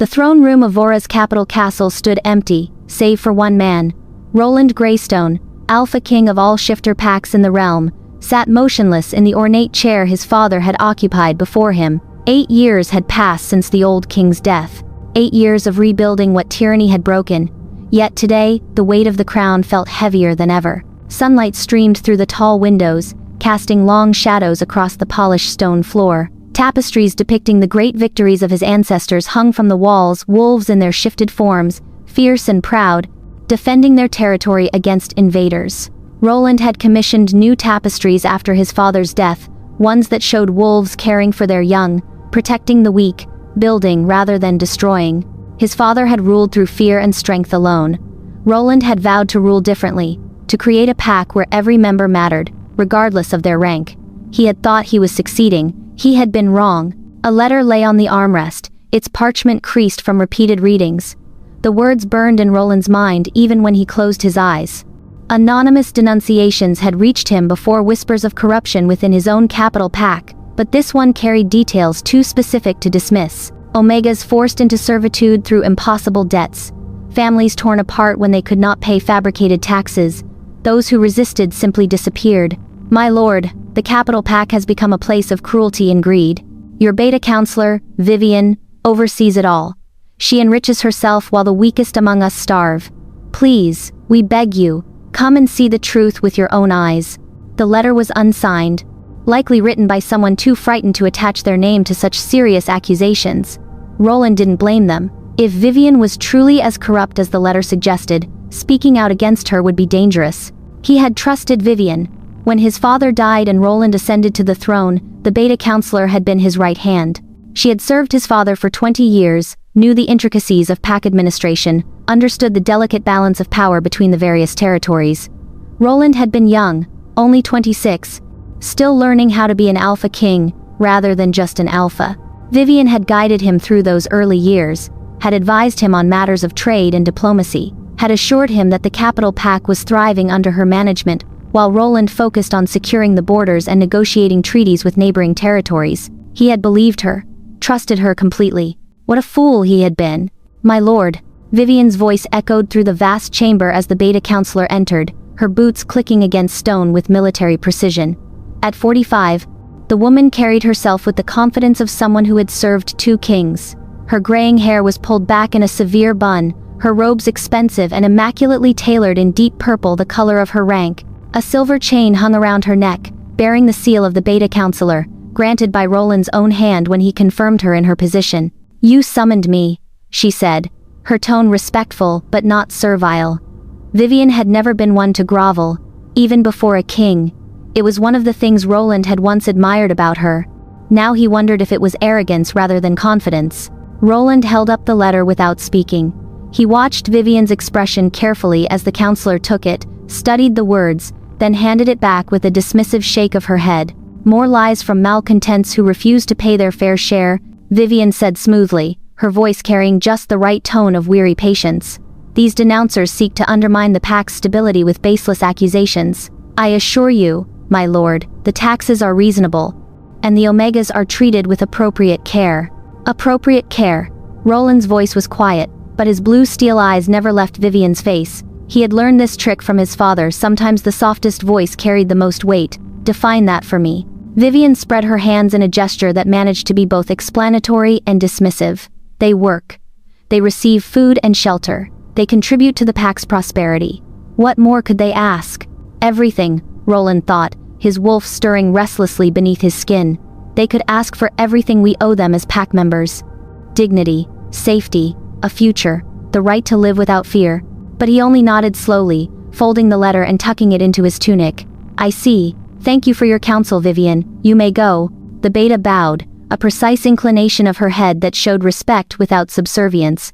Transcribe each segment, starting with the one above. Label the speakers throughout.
Speaker 1: The throne room of Vora's capital castle stood empty, save for one man. Roland Greystone, Alpha King of all shifter packs in the realm, sat motionless in the ornate chair his father had occupied before him. 8 years had passed since the old king's death. 8 years of rebuilding what tyranny had broken. Yet today, the weight of the crown felt heavier than ever. Sunlight streamed through the tall windows, casting long shadows across the polished stone floor. Tapestries depicting the great victories of his ancestors hung from the walls, wolves in their shifted forms, fierce and proud, defending their territory against invaders. Roland had commissioned new tapestries after his father's death, ones that showed wolves caring for their young, protecting the weak, building rather than destroying. His father had ruled through fear and strength alone. Roland had vowed to rule differently, to create a pack where every member mattered, regardless of their rank. He had thought he was succeeding. He had been wrong. A letter lay on the armrest, its parchment creased from repeated readings. The words burned in Roland's mind even when he closed his eyes. Anonymous denunciations had reached him before whispers of corruption within his own capital pack, but this one carried details too specific to dismiss. Omegas forced into servitude through impossible debts. Families torn apart when they could not pay fabricated taxes. Those who resisted simply disappeared. My lord, the capital pack has become a place of cruelty and greed. Your beta counselor, Vivian, oversees it all. She enriches herself while the weakest among us starve. Please, we beg you, come and see the truth with your own eyes. The letter was unsigned, likely written by someone too frightened to attach their name to such serious accusations. Roland didn't blame them. If Vivian was truly as corrupt as the letter suggested, speaking out against her would be dangerous. He had trusted Vivian. When his father died and Roland ascended to the throne, the beta counselor had been his right hand. She had served his father for 20 years, knew the intricacies of pack administration, understood the delicate balance of power between the various territories. Roland had been young, only 26, still learning how to be an alpha king, rather than just an alpha. Vivian had guided him through those early years, had advised him on matters of trade and diplomacy, had assured him that the capital pack was thriving under her management, while Roland focused on securing the borders and negotiating treaties with neighboring territories. He had believed her, trusted her completely. What a fool he had been. My lord, Vivian's voice echoed through the vast chamber as the beta counselor entered, her boots clicking against stone with military precision. At 45, the woman carried herself with the confidence of someone who had served 2 kings. Her graying hair was pulled back in a severe bun, her robes expensive and immaculately tailored in deep purple, the color of her rank. A silver chain hung around her neck, bearing the seal of the beta counselor, granted by Roland's own hand when he confirmed her in her position. You summoned me, she said, her tone respectful but not servile. Vivian had never been one to grovel, even before a king. It was one of the things Roland had once admired about her. Now he wondered if it was arrogance rather than confidence. Roland held up the letter without speaking. He watched Vivian's expression carefully as the counselor took it, studied the words, then handed it back with a dismissive shake of her head. More lies from malcontents who refuse to pay their fair share, Vivian said smoothly, her voice carrying just the right tone of weary patience. These denouncers seek to undermine the pack's stability with baseless accusations. I assure you, my lord, the taxes are reasonable, and the Omegas are treated with appropriate care. Appropriate care. Roland's voice was quiet, but his blue steel eyes never left Vivian's face. He had learned this trick from his father. Sometimes the softest voice carried the most weight. Define that for me. Vivian spread her hands in a gesture that managed to be both explanatory and dismissive. They work. They receive food and shelter. They contribute to the pack's prosperity. What more could they ask? Everything, Roland thought, his wolf stirring restlessly beneath his skin. They could ask for everything we owe them as pack members. Dignity, safety, a future, the right to live without fear. But he only nodded slowly, folding the letter and tucking it into his tunic. I see. Thank you for your counsel, Vivian. You may go. The beta bowed, a precise inclination of her head that showed respect without subservience.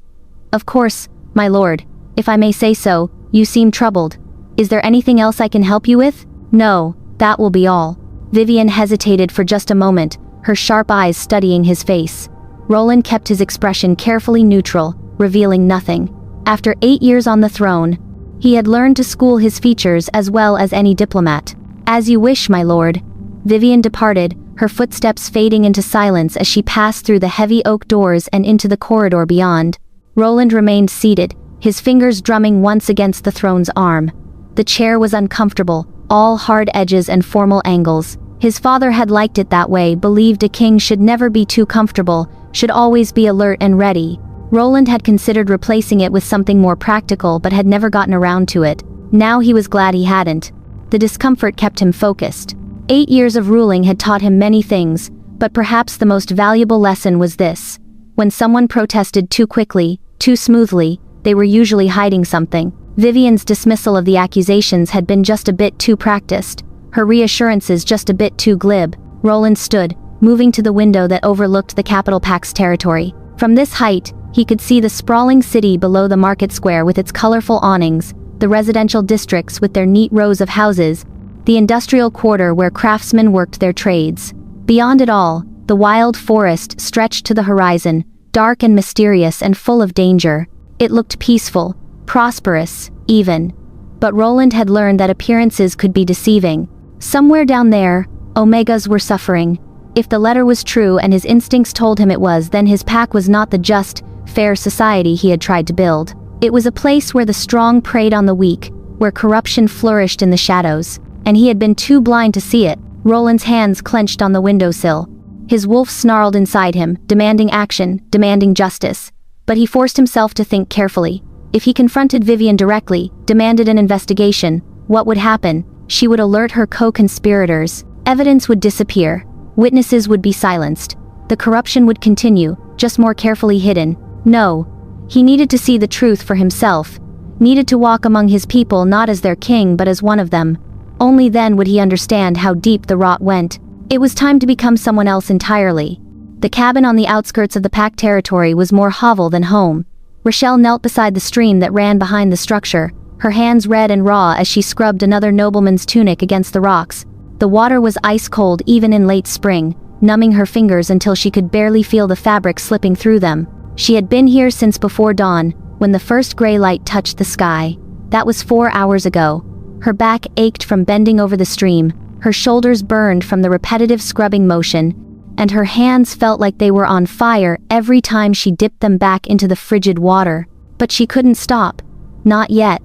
Speaker 1: Of course, my lord. If I may say so, you seem troubled. Is there anything else I can help you with? No, that will be all. Vivian hesitated for just a moment, her sharp eyes studying his face. Roland kept his expression carefully neutral, revealing nothing. After 8 years on the throne, he had learned to school his features as well as any diplomat. As you wish, my lord. Vivian departed, her footsteps fading into silence as she passed through the heavy oak doors and into the corridor beyond. Roland remained seated, his fingers drumming once against the throne's arm. The chair was uncomfortable, all hard edges and formal angles. His father had liked it that way, believed a king should never be too comfortable, should always be alert and ready. Roland had considered replacing it with something more practical but had never gotten around to it. Now he was glad he hadn't. The discomfort kept him focused. 8 years of ruling had taught him many things, but perhaps the most valuable lesson was this. When someone protested too quickly, too smoothly, they were usually hiding something. Vivian's dismissal of the accusations had been just a bit too practiced, her reassurances just a bit too glib. Roland stood, moving to the window that overlooked the capital pack's territory. From this height, he could see the sprawling city below the market square with its colorful awnings, the residential districts with their neat rows of houses, the industrial quarter where craftsmen worked their trades. Beyond it all, the wild forest stretched to the horizon, dark and mysterious and full of danger. It looked peaceful, prosperous, even. But Roland had learned that appearances could be deceiving. Somewhere down there, Omegas were suffering. If the letter was true and his instincts told him it was, then his pack was not the just, fair society he had tried to build. It was a place where the strong preyed on the weak, where corruption flourished in the shadows, and he had been too blind to see it. Roland's hands clenched on the windowsill. His wolf snarled inside him, demanding action, demanding justice. But he forced himself to think carefully. If he confronted Vivian directly, demanded an investigation, what would happen? She would alert her co-conspirators. Evidence would disappear. Witnesses would be silenced. The corruption would continue, just more carefully hidden. No. He needed to see the truth for himself. Needed to walk among his people not as their king but as one of them. Only then would he understand how deep the rot went. It was time to become someone else entirely. The cabin on the outskirts of the pack territory was more hovel than home. Rochelle knelt beside the stream that ran behind the structure, her hands red and raw as she scrubbed another nobleman's tunic against the rocks. The water was ice-cold even in late spring, numbing her fingers until she could barely feel the fabric slipping through them. She had been here since before dawn, when the first gray light touched the sky. That was 4 hours ago. Her back ached from bending over the stream, her shoulders burned from the repetitive scrubbing motion, and her hands felt like they were on fire every time she dipped them back into the frigid water. But she couldn't stop. Not yet.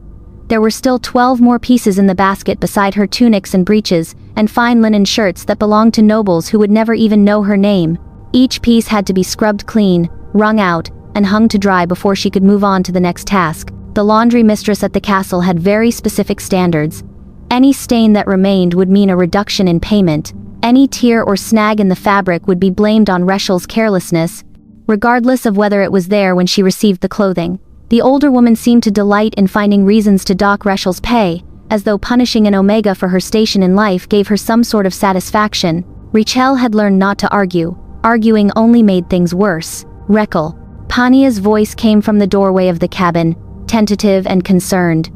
Speaker 1: There were still 12 more pieces in the basket beside her tunics and breeches, and fine linen shirts that belonged to nobles who would never even know her name. Each piece had to be scrubbed clean, wrung out, and hung to dry before she could move on to the next task. The laundry mistress at the castle had very specific standards. Any stain that remained would mean a reduction in payment. Any tear or snag in the fabric would be blamed on Reshel's carelessness, regardless of whether it was there when she received the clothing. The older woman seemed to delight in finding reasons to dock Reshel's pay, as though punishing an Omega for her station in life gave her some sort of satisfaction. Rachel had learned not to argue. Arguing only made things worse. Rechel. Pania's voice came from the doorway of the cabin, tentative and concerned.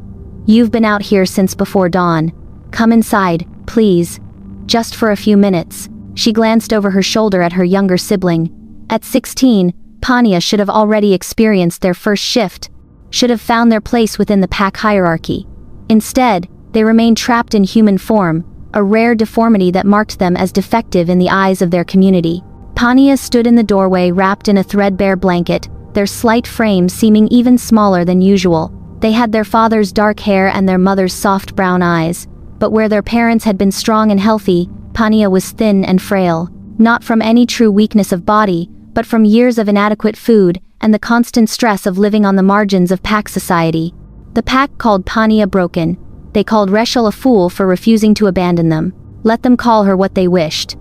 Speaker 1: "You've been out here since before dawn. Come inside, please. Just for a few minutes." She glanced over her shoulder at her younger sibling. At 16, Pania should have already experienced their first shift, should have found their place within the pack hierarchy. Instead, they remained trapped in human form, a rare deformity that marked them as defective in the eyes of their community. Pania stood in the doorway wrapped in a threadbare blanket, their slight frame seeming even smaller than usual. They had their father's dark hair and their mother's soft brown eyes, but where their parents had been strong and healthy, Pania was thin and frail, not from any true weakness of body, but from years of inadequate food and the constant stress of living on the margins of pack society. The pack called Pania broken. They called Reshel a fool for refusing to abandon them. Let them call her what they wished.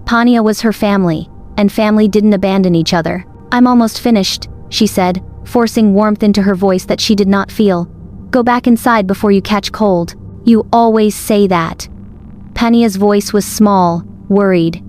Speaker 1: Pania was her family, and family didn't abandon each other. "I'm almost finished," she said, forcing warmth into her voice that she did not feel. "Go back inside before you catch cold. You always say that." Pania's voice was small, worried.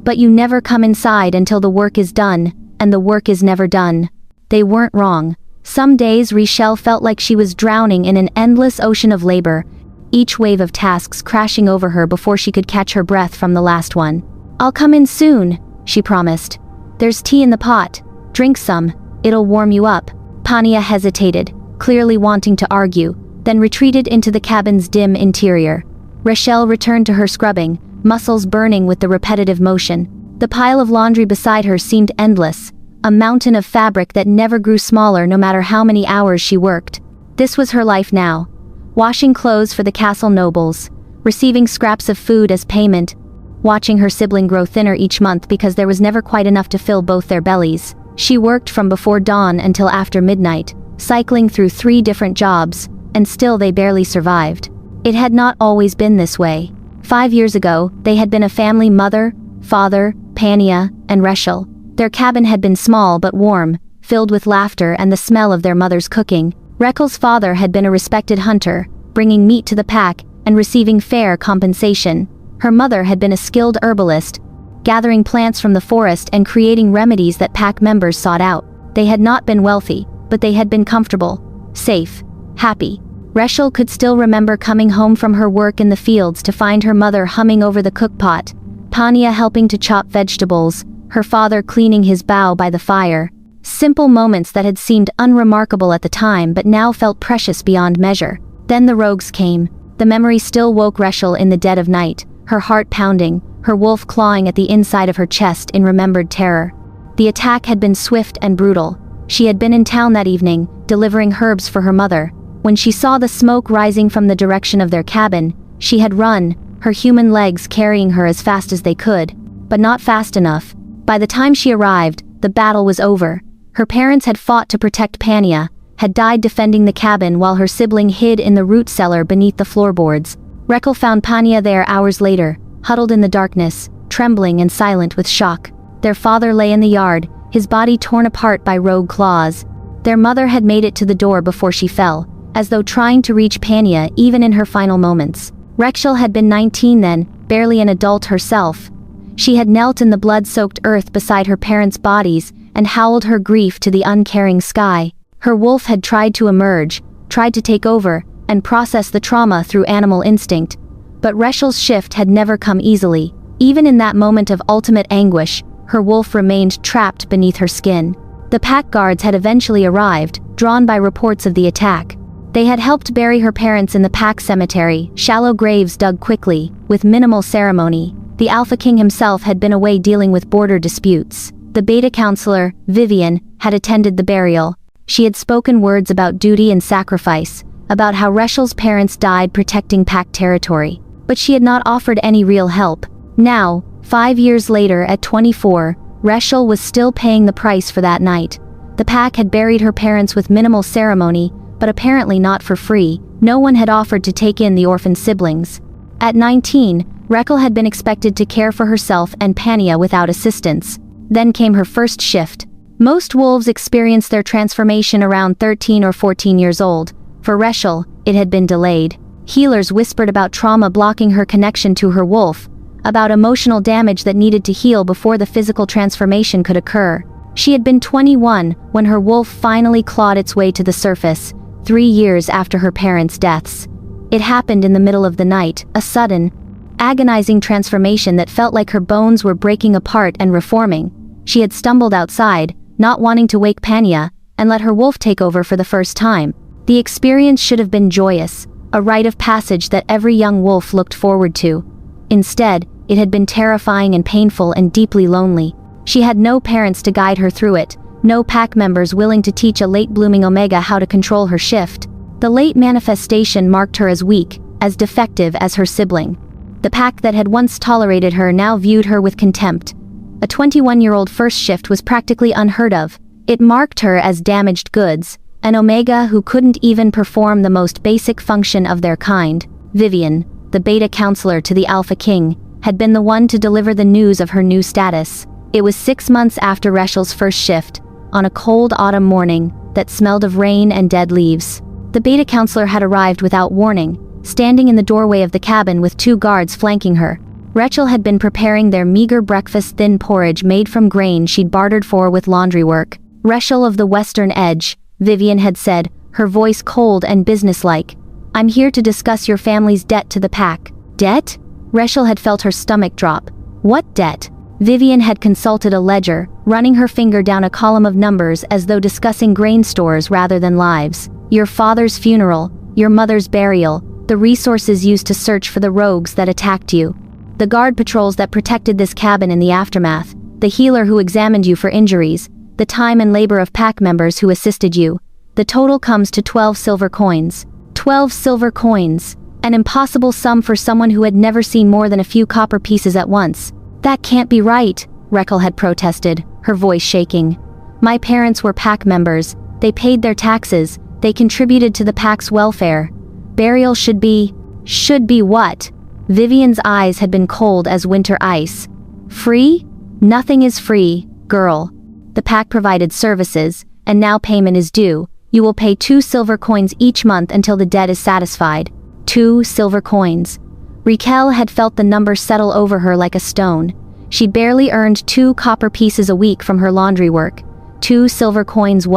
Speaker 1: "But you never come inside until the work is done, and the work is never done." They weren't wrong. Some days Rachel felt like she was drowning in an endless ocean of labor, each wave of tasks crashing over her before she could catch her breath from the last one. "I'll come in soon," she promised. "There's tea in the pot. Drink some. It'll warm you up." Pania hesitated, clearly wanting to argue, then retreated into the cabin's dim interior. Rachel returned to her scrubbing, muscles burning with the repetitive motion. The pile of laundry beside her seemed endless, a mountain of fabric that never grew smaller no matter how many hours she worked. This was her life now. Washing clothes for the castle nobles, receiving scraps of food as payment, watching her sibling grow thinner each month because there was never quite enough to fill both their bellies. She worked from before dawn until after midnight, cycling through 3 different jobs, and still they barely survived. It had not always been this way. 5 years ago, they had been a family: mother, father, Pania, and Rachel. Their cabin had been small but warm, filled with laughter and the smell of their mother's cooking. Rachel's father had been a respected hunter, bringing meat to the pack and receiving fair compensation. Her mother had been a skilled herbalist, gathering plants from the forest and creating remedies that pack members sought out. They had not been wealthy, but they had been comfortable, safe, happy. Rachel could still remember coming home from her work in the fields to find her mother humming over the cookpot, Pania helping to chop vegetables, her father cleaning his bow by the fire. Simple moments that had seemed unremarkable at the time but now felt precious beyond measure. Then the rogues came. The memory still woke Rachel in the dead of night, her heart pounding, her wolf clawing at the inside of her chest in remembered terror. The attack had been swift and brutal. She had been in town that evening, delivering herbs for her mother. When she saw the smoke rising from the direction of their cabin, she had run, her human legs carrying her as fast as they could, but not fast enough. By the time she arrived, the battle was over. Her parents had fought to protect Pania, had died defending the cabin while her sibling hid in the root cellar beneath the floorboards. Rachel found Pania there hours later, huddled in the darkness, trembling and silent with shock. Their father lay in the yard, his body torn apart by rogue claws. Their mother had made it to the door before she fell, as though trying to reach Pania even in her final moments. Rachel had been 19 then, barely an adult herself. She had knelt in the blood-soaked earth beside her parents' bodies and howled her grief to the uncaring sky. Her wolf had tried to emerge, tried to take over, and process the trauma through animal instinct. But Rachel's shift had never come easily. Even in that moment of ultimate anguish, her wolf remained trapped beneath her skin. The pack guards had eventually arrived, drawn by reports of the attack. They had helped bury her parents in the pack cemetery, shallow graves dug quickly, with minimal ceremony. The Alpha King himself had been away dealing with border disputes. The beta counselor, Vivian, had attended the burial. She had spoken words about duty and sacrifice, about how Rachel's parents died protecting pack territory. But she had not offered any real help. Now, 5 years later at 24, Rachel was still paying the price for that night. The pack had buried her parents with minimal ceremony, but apparently not for free. No one had offered to take in the orphan siblings. At 19, Rachel had been expected to care for herself and Pania without assistance. Then came her first shift. Most wolves experience their transformation around 13 or 14 years old. For Rachel, it had been delayed. Healers whispered about trauma blocking her connection to her wolf, about emotional damage that needed to heal before the physical transformation could occur. She had been 21 when her wolf finally clawed its way to the surface, 3 years after her parents' deaths. It happened in the middle of the night, a sudden, agonizing transformation that felt like her bones were breaking apart and reforming. She had stumbled outside, not wanting to wake Pania, and let her wolf take over for the first time. The experience should have been joyous, a rite of passage that every young wolf looked forward to. Instead, it had been terrifying and painful and deeply lonely. She had no parents to guide her through it, no pack members willing to teach a late-blooming Omega how to control her shift. The late manifestation marked her as weak, as defective as her sibling. The pack that had once tolerated her now viewed her with contempt. A 21-year-old first shift was practically unheard of. It marked her as damaged goods, an Omega who couldn't even perform the most basic function of their kind. Vivian, the beta counselor to the Alpha King, had been the one to deliver the news of her new status. It was 6 months after Rachel's first shift, on a cold autumn morning that smelled of rain and dead leaves. The beta counselor had arrived without warning, standing in the doorway of the cabin with 2 guards flanking her. Rachel had been preparing their meager breakfast: thin porridge made from grain she'd bartered for with laundry work. Rachel of the Western Edge, Vivian had said, her voice cold and businesslike. "I'm here to discuss your family's debt to the pack." Debt? Rachel had felt her stomach drop. What debt? Vivian had consulted a ledger, running her finger down a column of numbers as though discussing grain stores rather than lives. Your father's funeral, your mother's burial, the resources used to search for the rogues that attacked you. the guard patrols that protected this cabin in the aftermath, the healer who examined you for injuries, the time and labor of pack members who assisted you. The total comes to 12 silver coins. 12 silver coins! An impossible sum for someone who had never seen more than a few copper pieces at once. That can't be right, Rekel had protested, her voice shaking. My parents were pack members, they paid their taxes, they contributed to the pack's welfare. Burial should be what? Vivian's eyes had been cold as winter ice. Free? Nothing is free, girl. The pack provided services, and now payment is due. You will pay 2 silver coins each month until the debt is satisfied. 2 silver coins. Raquel had felt the number settle over her like a stone. She barely earned 2 copper pieces a week from her laundry work. 2 silver coins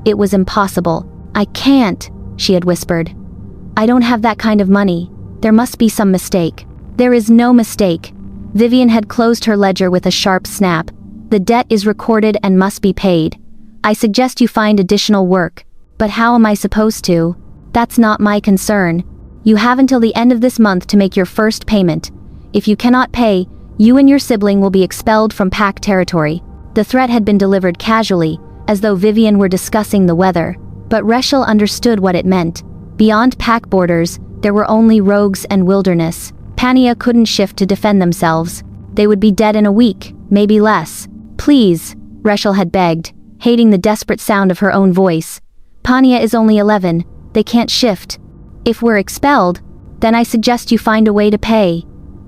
Speaker 1: it was impossible. I can't, she had whispered. I don't have that kind of money. There must be some mistake. There is no mistake. Vivian had closed her ledger with a sharp snap. The debt is recorded and must be paid. I suggest you find additional work. But how am I supposed to? That's not my concern. You have until the end of this month to make your first payment. If you cannot pay, you and your sibling will be expelled from pack territory. The threat had been delivered casually, as though Vivian were discussing the weather. But Rachel understood what it meant. Beyond pack borders, there were only rogues and wilderness. Pania couldn't shift to defend themselves. They would be dead in a week, maybe less. Please, Rachel had begged, hating the desperate sound of her own voice. Pania is only 11, they can't shift. If we're expelled, then I suggest you find a way to pay.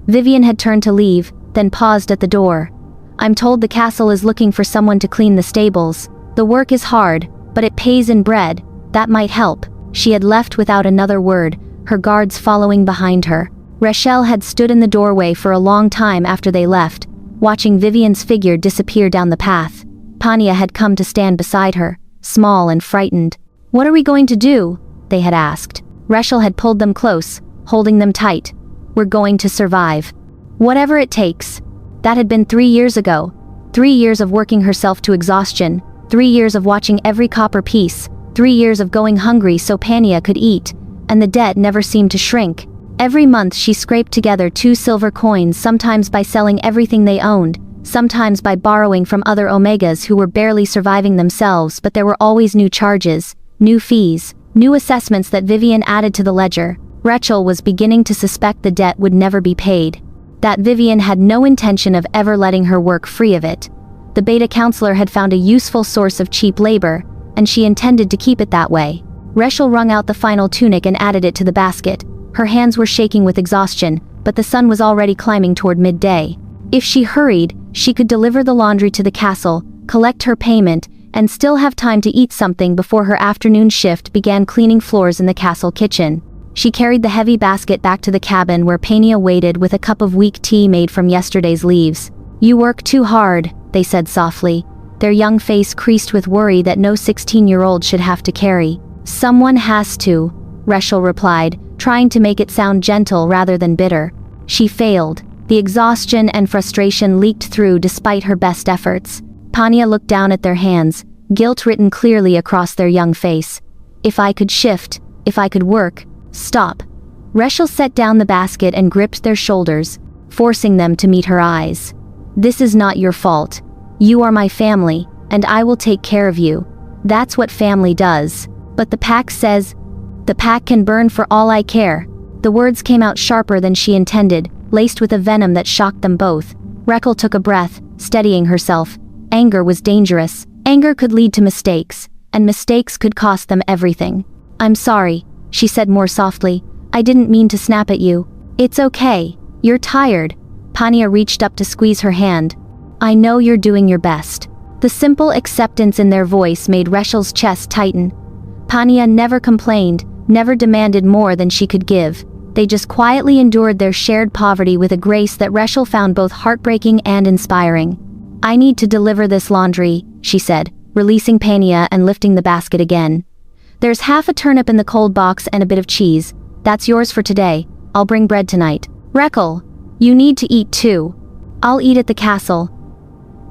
Speaker 1: Vivian had turned to leave, then paused at the door. I'm told the castle is looking for someone to clean the stables. The work is hard, but it pays in bread. That might help. She had left without another word, her guards following behind her. Rachel had stood in the doorway for a long time after they left, watching Vivian's figure disappear down the path. Pania had come to stand beside her, small and frightened. What are we going to do? They had asked. Rachel had pulled them close, holding them tight. We're going to survive. Whatever it takes. That had been 3 years ago. 3 years of working herself to exhaustion. 3 years of watching every copper piece. 3 years of going hungry so Pania could eat. And the debt never seemed to shrink. Every month she scraped together 2 silver coins, sometimes by selling everything they owned, sometimes by borrowing from other Omegas who were barely surviving themselves, but there were always new charges, new fees, new assessments that Vivian added to the ledger. Rachel was beginning to suspect the debt would never be paid. That Vivian had no intention of ever letting her work free of it. The beta counselor had found a useful source of cheap labor, and she intended to keep it that way. Rachel wrung out the final tunic and added it to the basket. Her hands were shaking with exhaustion, but the sun was already climbing toward midday. If she hurried, she could deliver the laundry to the castle, collect her payment, and still have time to eat something before her afternoon shift began cleaning floors in the castle kitchen. She carried the heavy basket back to the cabin where Pania waited with a cup of weak tea made from yesterday's leaves. You work too hard, they said softly, their young face creased with worry that no 16-year-old should have to carry. Someone has to, Rachel replied, trying to make it sound gentle rather than bitter. She failed. The exhaustion and frustration leaked through despite her best efforts. Pania looked down at their hands, guilt written clearly across their young face. If I could shift, if I could work, stop. Rachel set down the basket and gripped their shoulders, forcing them to meet her eyes. This is not your fault. You are my family, and I will take care of you. That's what family does. But the pack says, the pack can burn for all I care. The words came out sharper than she intended, laced with a venom that shocked them both. Rachel took a breath, steadying herself. Anger was dangerous. Anger could lead to mistakes, and mistakes could cost them everything. I'm sorry, she said more softly. I didn't mean to snap at you. It's okay. You're tired. Pania reached up to squeeze her hand. I know you're doing your best. The simple acceptance in their voice made Rachel's chest tighten. Pania never complained, never demanded more than she could give. They just quietly endured their shared poverty with a grace that Rachel found both heartbreaking and inspiring. I need to deliver this laundry, she said, releasing Pania and lifting the basket again. There's half a turnip in the cold box and a bit of cheese. That's yours for today. I'll bring bread tonight. Rachel, you need to eat too. I'll eat at the castle.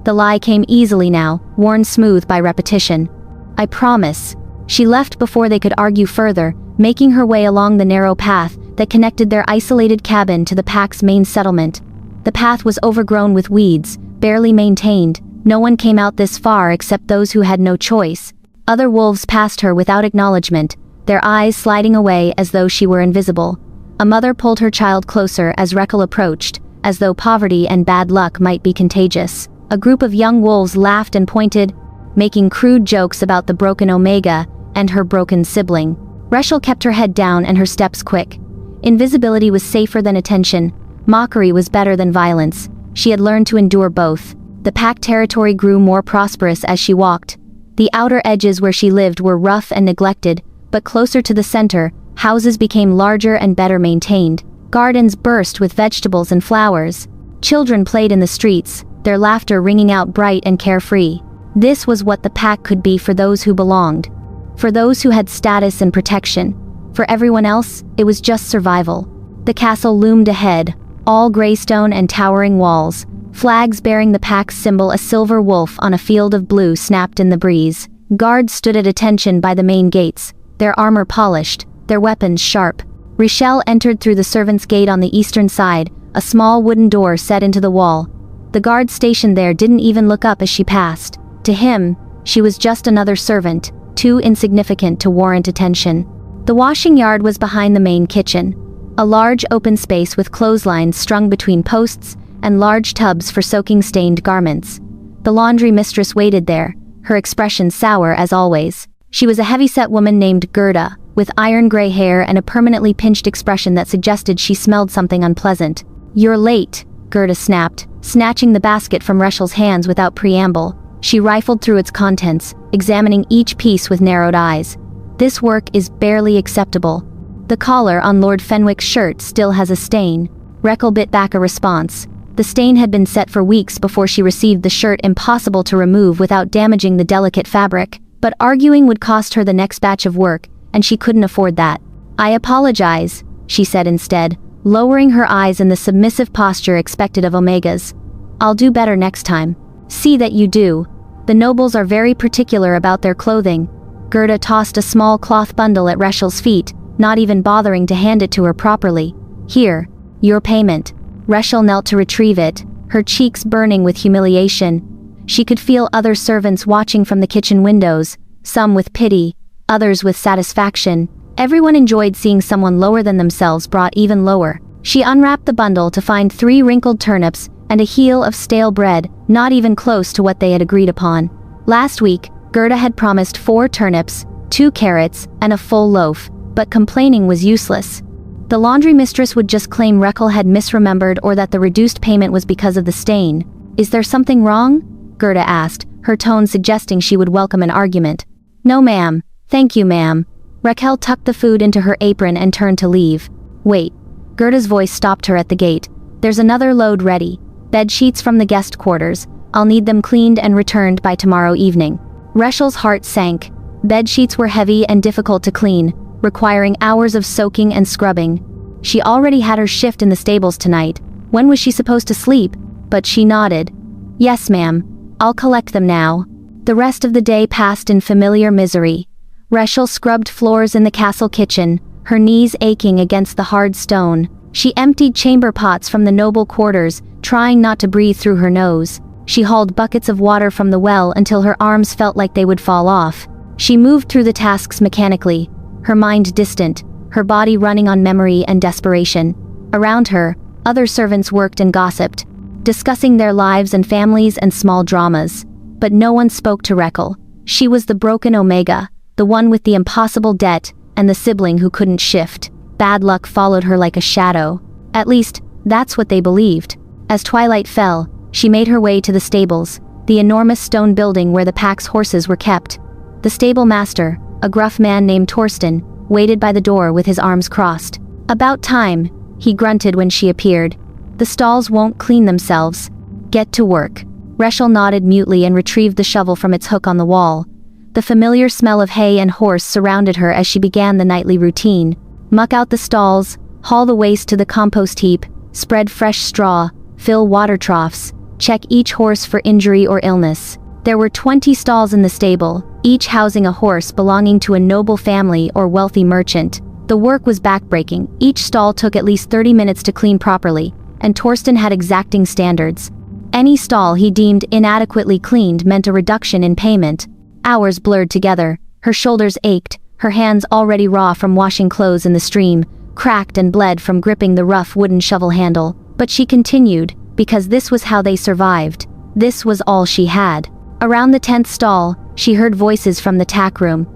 Speaker 1: The lie came easily now, worn smooth by repetition. I promise. She left before they could argue further, making her way along the narrow path that connected their isolated cabin to the pack's main settlement. The path was overgrown with weeds, barely maintained. No one came out this far except those who had no choice. Other wolves passed her without acknowledgement, their eyes sliding away as though she were invisible. A mother pulled her child closer as Rekel approached, as though poverty and bad luck might be contagious. A group of young wolves laughed and pointed, making crude jokes about the broken Omega and her broken sibling. Rachel kept her head down and her steps quick. Invisibility was safer than attention. Mockery was better than violence. She had learned to endure both. The pack territory grew more prosperous as she walked. The outer edges where she lived were rough and neglected, but closer to the center, houses became larger and better maintained. Gardens burst with vegetables and flowers. Children played in the streets, their laughter ringing out bright and carefree. This was what the pack could be for those who belonged. For those who had status and protection. For everyone else, it was just survival. The castle loomed ahead, all greystone and towering walls. Flags bearing the pack's symbol, a silver wolf on a field of blue, snapped in the breeze. Guards stood at attention by the main gates, their armor polished, their weapons sharp. Richelle entered through the servants' gate on the eastern side, a small wooden door set into the wall. The guard stationed there didn't even look up as she passed. To him, she was just another servant, too insignificant to warrant attention. The washing yard was behind the main kitchen, a large open space with clotheslines strung between posts and large tubs for soaking stained garments. The laundry mistress waited there, her expression sour as always. She was a heavy-set woman named Gerda, with iron-gray hair and a permanently pinched expression that suggested she smelled something unpleasant. "You're late," Gerda snapped, snatching the basket from Rechel's hands without preamble. She rifled through its contents, examining each piece with narrowed eyes. "This work is barely acceptable. The collar on Lord Fenwick's shirt still has a stain." Rechel bit back a response. The stain had been set for weeks before she received the shirt, impossible to remove without damaging the delicate fabric, but arguing would cost her the next batch of work, and she couldn't afford that. "I apologize," she said instead, lowering her eyes in the submissive posture expected of Omegas. "I'll do better next time." "See that you do. The nobles are very particular about their clothing." Gerda tossed a small cloth bundle at Rechel's feet, not even bothering to hand it to her properly. "Here, your payment." Rechel knelt to retrieve it, her cheeks burning with humiliation. She could feel other servants watching from the kitchen windows, some with pity, others with satisfaction. Everyone enjoyed seeing someone lower than themselves brought even lower. She unwrapped the bundle to find 3 wrinkled turnips and a heel of stale bread, not even close to what they had agreed upon. Last week, Gerda had promised 4 turnips, 2 carrots, and a full loaf, but complaining was useless. The laundry mistress would just claim Rechel had misremembered or that the reduced payment was because of the stain. "Is there something wrong?" Gerda asked, her tone suggesting she would welcome an argument. "No ma'am, thank you ma'am." Rechel tucked the food into her apron and turned to leave. "Wait." Gerda's voice stopped her at the gate. "There's another load ready. Bed sheets from the guest quarters. I'll need them cleaned and returned by tomorrow evening." Rechel's heart sank. Bed sheets were heavy and difficult to clean, requiring hours of soaking and scrubbing. She already had her shift in the stables tonight. When was she supposed to sleep? But she nodded. "Yes ma'am, I'll collect them now." The rest of the day passed in familiar misery. Rachel scrubbed floors in the castle kitchen, her knees aching against the hard stone. She emptied chamber pots from the noble quarters, trying not to breathe through her nose. She hauled buckets of water from the well until her arms felt like they would fall off. She moved through the tasks mechanically, her mind distant, her body running on memory and desperation. Around her, other servants worked and gossiped, discussing their lives and families and small dramas. But no one spoke to Rechel. She was the broken Omega, the one with the impossible debt, and the sibling who couldn't shift. Bad luck followed her like a shadow. At least, that's what they believed. As twilight fell, she made her way to the stables, the enormous stone building where the pack's horses were kept. The stable master, a gruff man named Torsten, waited by the door with his arms crossed. "About time," he grunted when she appeared. "The stalls won't clean themselves. Get to work." Rechel nodded mutely and retrieved the shovel from its hook on the wall. The familiar smell of hay and horse surrounded her as she began the nightly routine. Muck out the stalls, haul the waste to the compost heap, spread fresh straw, fill water troughs, check each horse for injury or illness. There were 20 stalls in the stable, each housing a horse belonging to a noble family or wealthy merchant. The work was backbreaking. Each stall took at least 30 minutes to clean properly, and Torsten had exacting standards. Any stall he deemed inadequately cleaned meant a reduction in payment. Hours blurred together, her shoulders ached, her hands already raw from washing clothes in the stream, cracked and bled from gripping the rough wooden shovel handle. But she continued, because this was how they survived. This was all she had. Around the 10th stall, she heard voices from the tack room.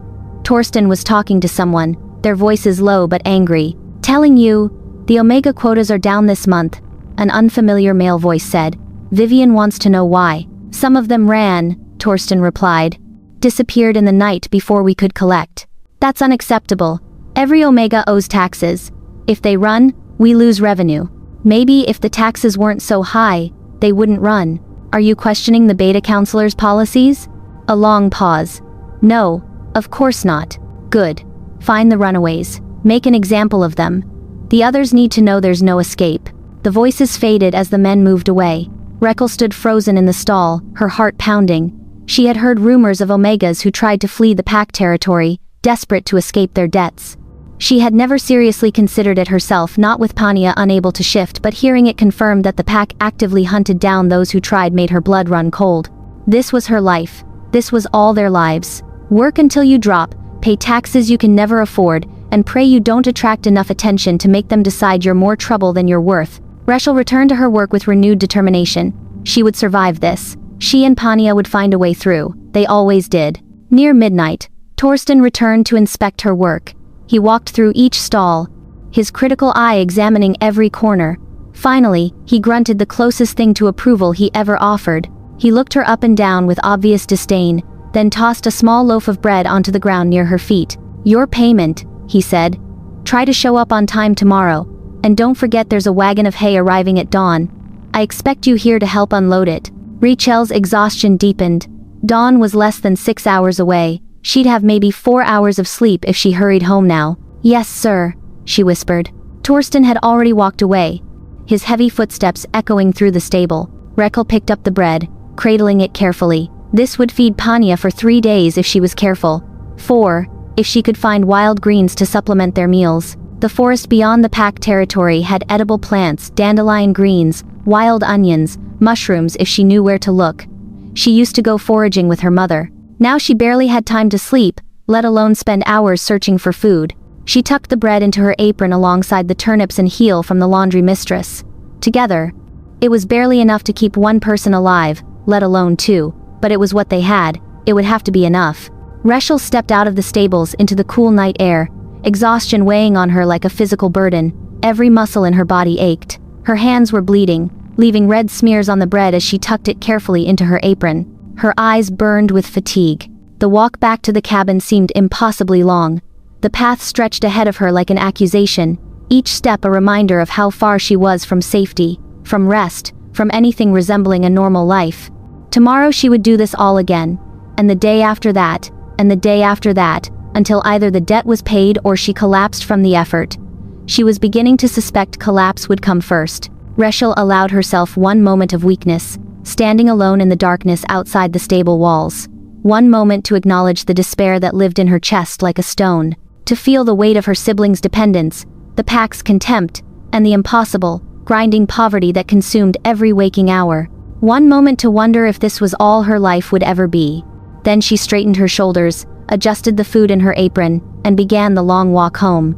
Speaker 1: Torsten was talking to someone, their voices low but angry. "Telling you, the Omega quotas are down this month," an unfamiliar male voice said. "Vivian wants to know why." "Some of them ran," Torsten replied. "Disappeared in the night before we could collect." "That's unacceptable. Every Omega owes taxes. If they run, we lose revenue. Maybe if the taxes weren't so high, they wouldn't run. Are you questioning the Beta Counselor's policies?" A long pause. "No, of course not." "Good. Find the runaways. Make an example of them. The others need to know there's no escape." The voices faded as the men moved away. Rekel stood frozen in the stall, her heart pounding. She had heard rumors of Omegas who tried to flee the pack territory, desperate to escape their debts. She had never seriously considered it herself, not with Pania unable to shift, but hearing it confirmed that the pack actively hunted down those who tried made her blood run cold. This was her life. This was all their lives. Work until you drop, pay taxes you can never afford, and pray you don't attract enough attention to make them decide you're more trouble than you're worth. Rachel returned to her work with renewed determination. She would survive this. She and Pania would find a way through. They always did. Near midnight, Torsten returned to inspect her work. He walked through each stall, his critical eye examining every corner. Finally, he grunted the closest thing to approval he ever offered. He looked her up and down with obvious disdain, then tossed a small loaf of bread onto the ground near her feet. "Your payment," he said. "Try to show up on time tomorrow, and don't forget there's a wagon of hay arriving at dawn. I expect you here to help unload it." Rachel's exhaustion deepened. Dawn was less than 6 hours away. She'd have maybe 4 hours of sleep if she hurried home now. "Yes, sir," she whispered. Torsten had already walked away, his heavy footsteps echoing through the stable. Rekel picked up the bread, cradling it carefully. This would feed Pania for 3 days if she was careful. 4, if she could find wild greens to supplement their meals. The forest beyond the pack territory had edible plants, dandelion greens, wild onions, mushrooms if she knew where to look. She used to go foraging with her mother. Now she barely had time to sleep, let alone spend hours searching for food. She tucked the bread into her apron alongside the turnips and heel from the laundry mistress. Together, it was barely enough to keep one person alive, let alone 2, but it was what they had. It would have to be enough. Rachel stepped out of the stables into the cool night air, exhaustion weighing on her like a physical burden. Every muscle in her body ached. Her hands were bleeding, leaving red smears on the bread as she tucked it carefully into her apron. Her eyes burned with fatigue. The walk back to the cabin seemed impossibly long. The path stretched ahead of her like an accusation, each step a reminder of how far she was from safety, from rest, from anything resembling a normal life. Tomorrow she would do this all again, and the day after that, and the day after that, until either the debt was paid or she collapsed from the effort. She was beginning to suspect collapse would come first. Rachel allowed herself one moment of weakness, standing alone in the darkness outside the stable walls. One moment to acknowledge the despair that lived in her chest like a stone, to feel the weight of her siblings' dependence, the pack's contempt, and the impossible, grinding poverty that consumed every waking hour. One moment to wonder if this was all her life would ever be. Then she straightened her shoulders, adjusted the food in her apron, and began the long walk home.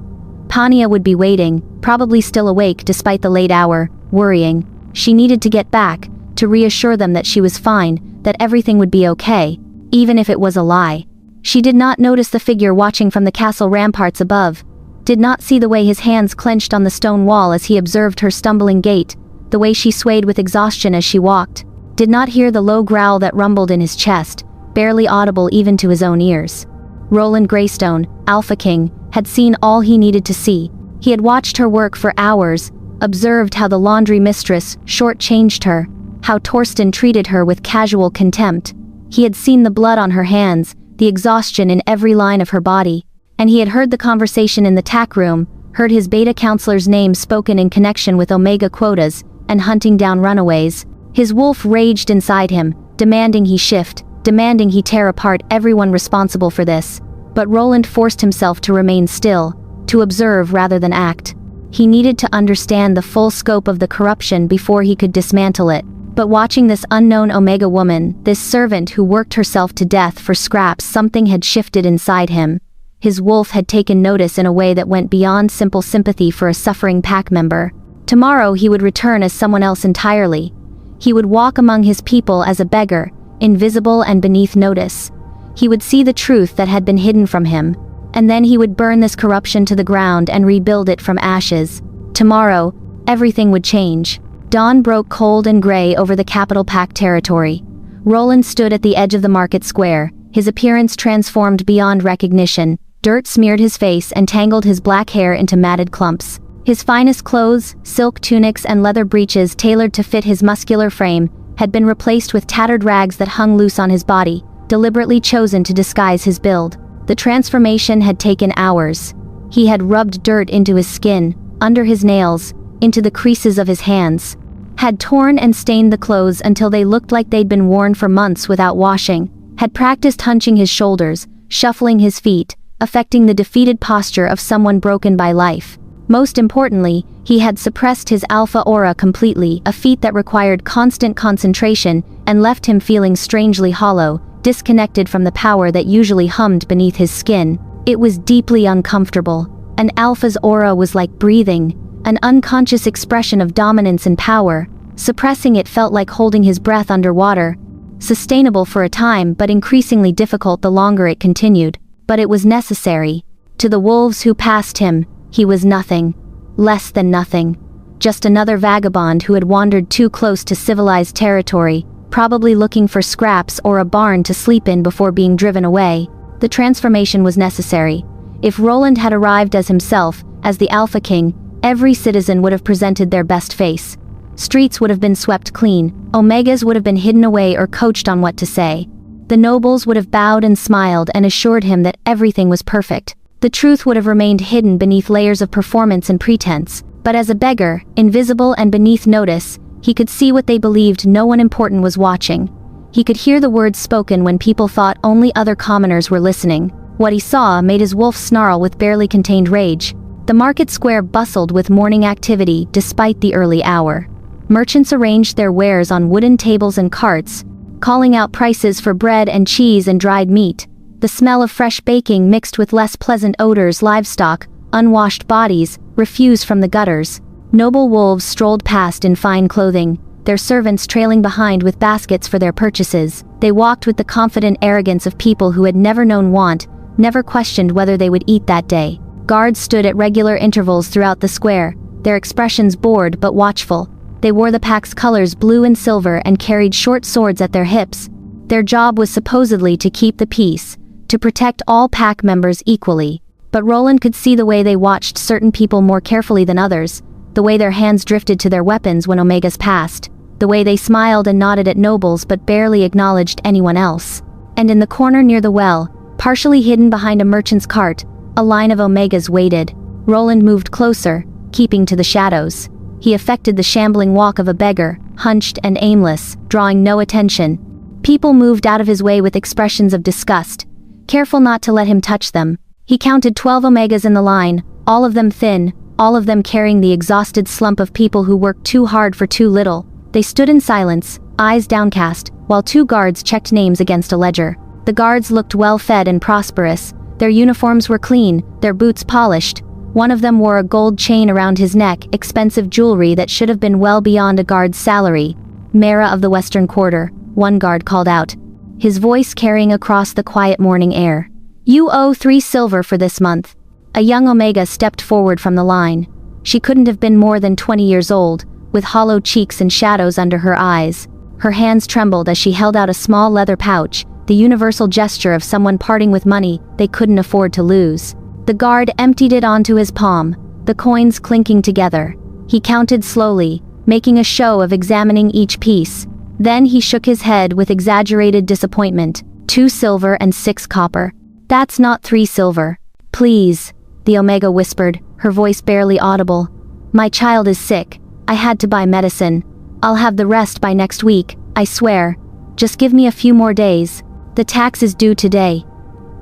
Speaker 1: Pania would be waiting, probably still awake despite the late hour, worrying. She needed to get back, to reassure them that she was fine, that everything would be okay, even if it was a lie. She did not notice the figure watching from the castle ramparts above, did not see the way his hands clenched on the stone wall as he observed her stumbling gait, the way she swayed with exhaustion as she walked, did not hear the low growl that rumbled in his chest, barely audible even to his own ears. Roland Greystone, Alpha King, had seen all he needed to see. He had watched her work for hours, observed how the laundry mistress short-changed her, how Torsten treated her with casual contempt. He had seen the blood on her hands, the exhaustion in every line of her body, and he had heard the conversation in the tack room, heard his Beta Counselor's name spoken in connection with Omega quotas and hunting down runaways. His wolf raged inside him, demanding he shift, demanding he tear apart everyone responsible for this. But Roland forced himself to remain still, to observe rather than act. He needed to understand the full scope of the corruption before he could dismantle it. But watching this unknown Omega woman, this servant who worked herself to death for scraps, something had shifted inside him. His wolf had taken notice in a way that went beyond simple sympathy for a suffering pack member. Tomorrow he would return as someone else entirely. He would walk among his people as a beggar, invisible and beneath notice. He would see the truth that had been hidden from him, and then he would burn this corruption to the ground and rebuild it from ashes. Tomorrow, everything would change. Dawn broke cold and gray over the capital pack territory. Roland stood at the edge of the market square, his appearance transformed beyond recognition. Dirt smeared his face and tangled his black hair into matted clumps. His finest clothes, silk tunics and leather breeches tailored to fit his muscular frame, had been replaced with tattered rags that hung loose on his body, deliberately chosen to disguise his build. The transformation had taken hours. He had rubbed dirt into his skin, under his nails, into the creases of his hands. Had torn and stained the clothes until they looked like they'd been worn for months without washing. Had practiced hunching his shoulders, shuffling his feet, affecting the defeated posture of someone broken by life. Most importantly, he had suppressed his alpha aura completely, a feat that required constant concentration and left him feeling strangely hollow, disconnected from the power that usually hummed beneath his skin. It was deeply uncomfortable. An alpha's aura was like breathing, an unconscious expression of dominance and power. Suppressing it felt like holding his breath underwater. Sustainable for a time, but increasingly difficult the longer it continued. But it was necessary. To the wolves who passed him, he was nothing. Less than nothing. Just another vagabond who had wandered too close to civilized territory, probably looking for scraps or a barn to sleep in before being driven away. The transformation was necessary. If Roland had arrived as himself, as the Alpha King, every citizen would have presented their best face. Streets would have been swept clean, Omegas would have been hidden away or coached on what to say. The nobles would have bowed and smiled and assured him that everything was perfect. The truth would have remained hidden beneath layers of performance and pretense. But as a beggar, invisible and beneath notice, he could see what they believed no one important was watching. He could hear the words spoken when people thought only other commoners were listening. What he saw made his wolf snarl with barely contained rage. The market square bustled with morning activity despite the early hour. Merchants arranged their wares on wooden tables and carts, calling out prices for bread and cheese and dried meat. The smell of fresh baking mixed with less pleasant odors, livestock, unwashed bodies, refuse from the gutters. Noble wolves strolled past in fine clothing, their servants trailing behind with baskets for their purchases. They walked with the confident arrogance of people who had never known want, never questioned whether they would eat that day. Guards stood at regular intervals throughout the square, their expressions bored but watchful. They wore the pack's colors, blue and silver, and carried short swords at their hips. Their job was supposedly to keep the peace, to protect all pack members equally. But Roland could see the way they watched certain people more carefully than others, the way their hands drifted to their weapons when Omegas passed, the way they smiled and nodded at nobles but barely acknowledged anyone else. And in the corner near the well, partially hidden behind a merchant's cart, a line of Omegas waited. Roland moved closer, keeping to the shadows. He affected the shambling walk of a beggar, hunched and aimless, drawing no attention. People moved out of his way with expressions of disgust, careful not to let him touch them. He counted 12 Omegas in the line, all of them thin, all of them carrying the exhausted slump of people who worked too hard for too little. They stood in silence, eyes downcast, while 2 guards checked names against a ledger. The guards looked well-fed and prosperous. Their uniforms were clean, their boots polished. One of them wore a gold chain around his neck, expensive jewelry that should have been well beyond a guard's salary. "Mara of the Western Quarter," one guard called out, his voice carrying across the quiet morning air. "You owe 3 silver for this month." A young Omega stepped forward from the line. She couldn't have been more than 20 years old, with hollow cheeks and shadows under her eyes. Her hands trembled as she held out a small leather pouch, the universal gesture of someone parting with money they couldn't afford to lose. The guard emptied it onto his palm, the coins clinking together. He counted slowly, making a show of examining each piece. Then he shook his head with exaggerated disappointment. 2 silver and 6 copper. "That's not 3 silver. Please," the Omega whispered, her voice barely audible. "My child is sick. I had to buy medicine. I'll have the rest by next week, I swear. Just give me a few more days. The tax is due today."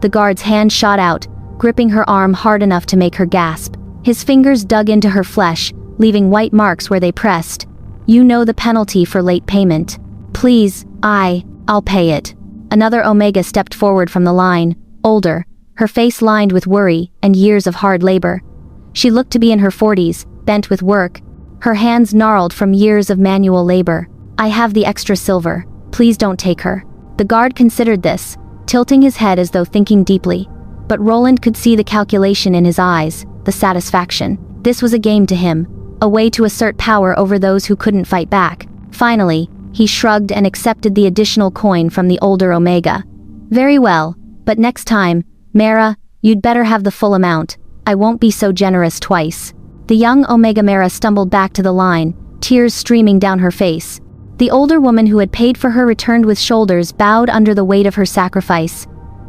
Speaker 1: The guard's hand shot out, gripping her arm hard enough to make her gasp. His fingers dug into her flesh, leaving white marks where they pressed. "You know the penalty for late payment. Please, I'll pay it." Another Omega stepped forward from the line, older, her face lined with worry and years of hard labor. She looked to be in her 40s, bent with work, her hands gnarled from years of manual labor. "I have the extra silver. Please don't take her." The guard considered this, tilting his head as though thinking deeply. But Roland could see the calculation in his eyes, the satisfaction. This was a game to him, a way to assert power over those who couldn't fight back. Finally, he shrugged and accepted the additional coin from the older Omega. "Very well, but next time, Mara, you'd better have the full amount. I won't be so generous twice." The young Omega Mara stumbled back to the line, tears streaming down her face. The older woman who had paid for her returned with shoulders bowed under the weight of her sacrifice.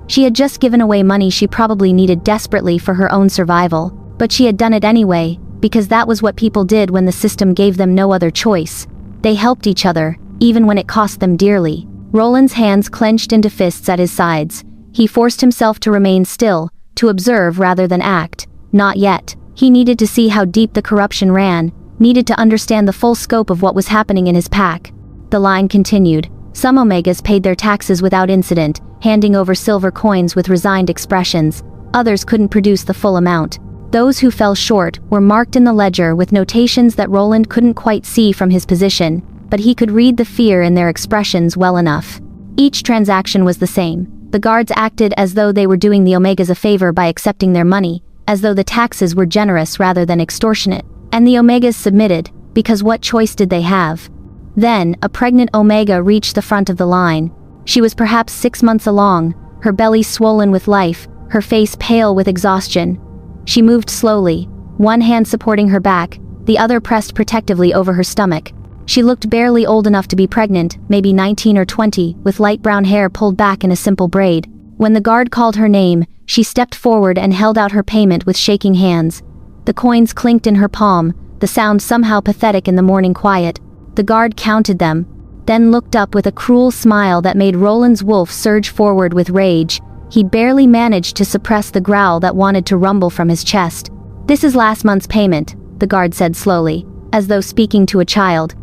Speaker 1: She had just given away money she probably needed desperately for her own survival, but she had done it anyway, because that was what people did when the system gave them no other choice. They helped each other, even when it cost them dearly. Roland's hands clenched into fists at his sides. He forced himself to remain still, to observe rather than act. Not yet. He needed to see how deep the corruption ran, needed to understand the full scope of what was happening in his pack. The line continued. Some Omegas paid their taxes without incident, handing over silver coins with resigned expressions. Others couldn't produce the full amount. Those who fell short were marked in the ledger with notations that Roland couldn't quite see from his position, but he could read the fear in their expressions well enough. Each transaction was the same. The guards acted as though they were doing the Omegas a favor by accepting their money, as though the taxes were generous rather than extortionate. And the Omegas submitted, because what choice did they have? Then, a pregnant Omega reached the front of the line. She was perhaps 6 months along, her belly swollen with life, her face pale with exhaustion. She moved slowly, one hand supporting her back, the other pressed protectively over her stomach. She looked barely old enough to be pregnant, maybe 19 or 20, with light brown hair pulled back in a simple braid. When the guard called her name, she stepped forward and held out her payment with shaking hands. The coins clinked in her palm, the sound somehow pathetic in the morning quiet. The guard counted them, then looked up with a cruel smile that made Roland's wolf surge forward with rage. He barely managed to suppress the growl that wanted to rumble from his chest. "This is last month's payment," the guard said slowly, as though speaking to a child.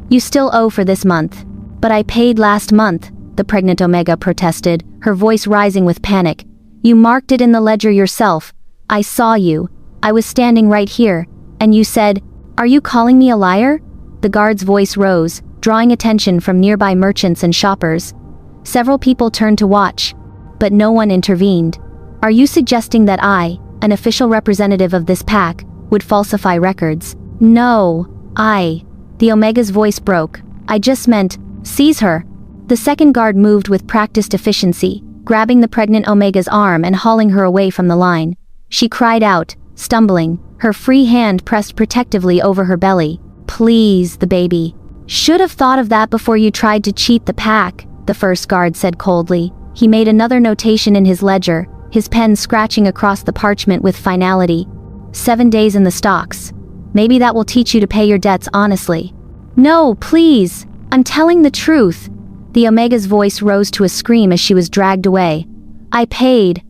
Speaker 1: "You still owe for this month." "But I paid last month," the pregnant Omega protested, her voice rising with panic. "You marked it in the ledger yourself. I saw you. I was standing right here, and you said, 'Are you calling me a liar?'" The guard's voice rose, drawing attention from nearby merchants and shoppers. Several people turned to watch, but no one intervened. "Are you suggesting that I, an official representative of this pack, would falsify records?" "No, the Omega's voice broke. "I just meant, seize her." The second guard moved with practiced efficiency, grabbing the pregnant Omega's arm and hauling her away from the line. She cried out, stumbling, her free hand pressed protectively over her belly. "Please, the baby." "Should have thought of that before you tried to cheat the pack," the first guard said coldly. He made another notation in his ledger, his pen scratching across the parchment with finality. 7 days in the stocks. Maybe that will teach you to pay your debts honestly." "No, please! I'm telling the truth!" The Omega's voice rose to a scream as she was dragged away. I paid,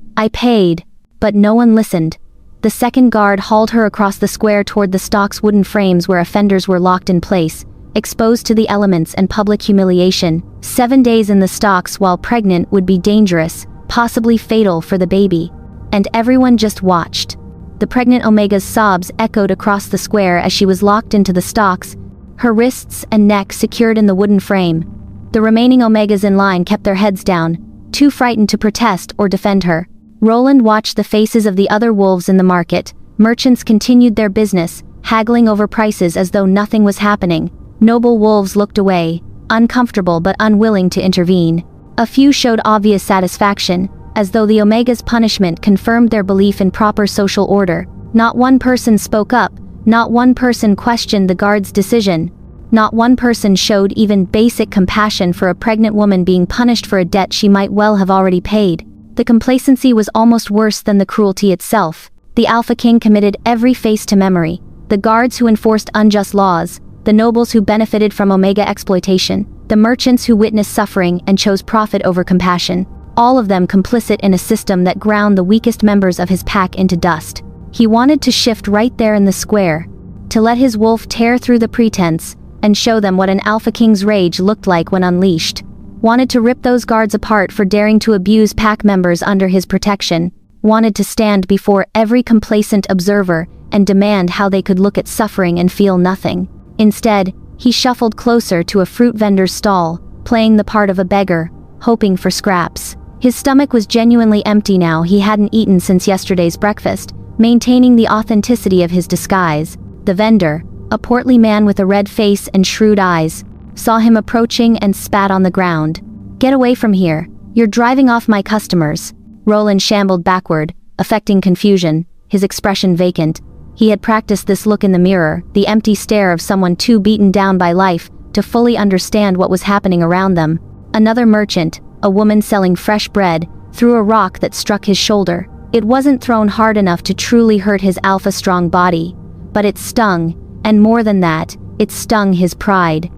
Speaker 1: but no one listened. The second guard hauled her across the square toward the stock's wooden frames where offenders were locked in place, exposed to the elements and public humiliation. 7 days in the stocks while pregnant would be dangerous, possibly fatal for the baby. And everyone just watched. The pregnant Omega's sobs echoed across the square as she was locked into the stocks, her wrists and neck secured in the wooden frame. The remaining Omegas in line kept their heads down, too frightened to protest or defend her. Roland watched the faces of the other wolves in the market. Merchants continued their business, haggling over prices as though nothing was happening. Noble wolves looked away, uncomfortable but unwilling to intervene. A few showed obvious satisfaction, as though the Omega's punishment confirmed their belief in proper social order. Not one person spoke up, not one person questioned the guard's decision. Not one person showed even basic compassion for a pregnant woman being punished for a debt she might well have already paid. The complacency was almost worse than the cruelty itself. The Alpha King committed every face to memory. The guards who enforced unjust laws, the nobles who benefited from Omega exploitation, the merchants who witnessed suffering and chose profit over compassion. All of them complicit in a system that ground the weakest members of his pack into dust. He wanted to shift right there in the square, to let his wolf tear through the pretense, and show them what an alpha king's rage looked like when unleashed. Wanted to rip those guards apart for daring to abuse pack members under his protection. Wanted to stand before every complacent observer and demand how they could look at suffering and feel nothing. Instead, he shuffled closer to a fruit vendor's stall, playing the part of a beggar, hoping for scraps. His stomach was genuinely empty now. He hadn't eaten since yesterday's breakfast, maintaining the authenticity of his disguise. The vendor, a portly man with a red face and shrewd eyes, saw him approaching and spat on the ground. "Get away from here. You're driving off my customers." Roland shambled backward, affecting confusion, his expression vacant. He had practiced this look in the mirror, the empty stare of someone too beaten down by life to fully understand what was happening around them. Another merchant, a woman selling fresh bread, threw a rock that struck his shoulder. It wasn't thrown hard enough to truly hurt his alpha-strong body, but it stung, and more than that, it stung his pride.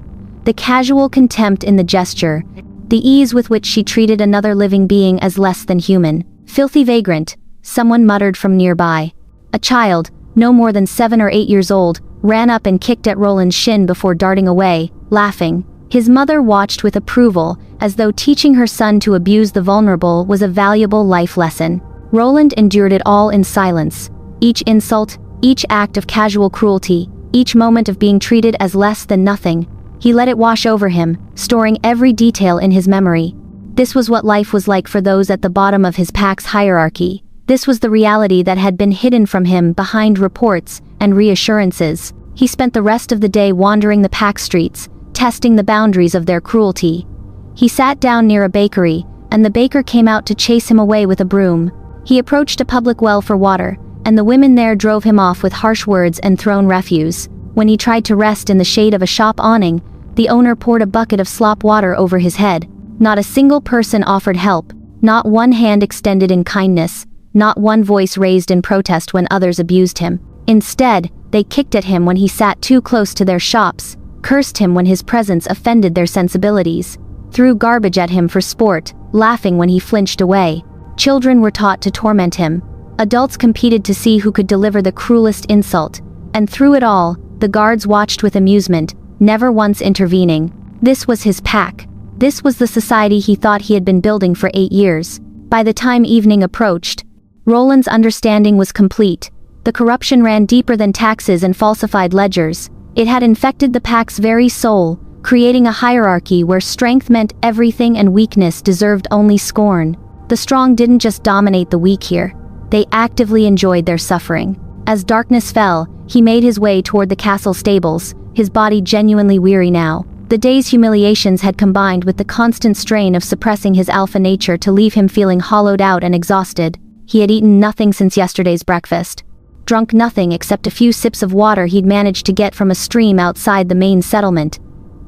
Speaker 1: The casual contempt in the gesture, the ease with which she treated another living being as less than human. "Filthy vagrant," someone muttered from nearby. A child, no more than 7 or 8 years old, ran up and kicked at Roland's shin before darting away, laughing. His mother watched with approval, as though teaching her son to abuse the vulnerable was a valuable life lesson. Roland endured it all in silence. Each insult, each act of casual cruelty, each moment of being treated as less than nothing. He let it wash over him, storing every detail in his memory. This was what life was like for those at the bottom of his pack's hierarchy. This was the reality that had been hidden from him behind reports and reassurances. He spent the rest of the day wandering the pack streets, testing the boundaries of their cruelty. He sat down near a bakery, and the baker came out to chase him away with a broom. He approached a public well for water, and the women there drove him off with harsh words and thrown refuse. When he tried to rest in the shade of a shop awning, the owner poured a bucket of slop water over his head. Not a single person offered help, not one hand extended in kindness, not one voice raised in protest when others abused him. Instead, they kicked at him when he sat too close to their shops, cursed him when his presence offended their sensibilities, threw garbage at him for sport, laughing when he flinched away. Children were taught to torment him. Adults competed to see who could deliver the cruelest insult, and through it all, the guards watched with amusement, never once intervening. This was his pack. This was the society he thought he had been building for 8 years. By the time evening approached, Roland's understanding was complete. The corruption ran deeper than taxes and falsified ledgers. It had infected the pack's very soul, creating a hierarchy where strength meant everything and weakness deserved only scorn. The strong didn't just dominate the weak here. They actively enjoyed their suffering. As darkness fell, he made his way toward the castle stables, his body genuinely weary now. The day's humiliations had combined with the constant strain of suppressing his alpha nature to leave him feeling hollowed out and exhausted. He had eaten nothing since yesterday's breakfast. Drunk nothing except a few sips of water he'd managed to get from a stream outside the main settlement.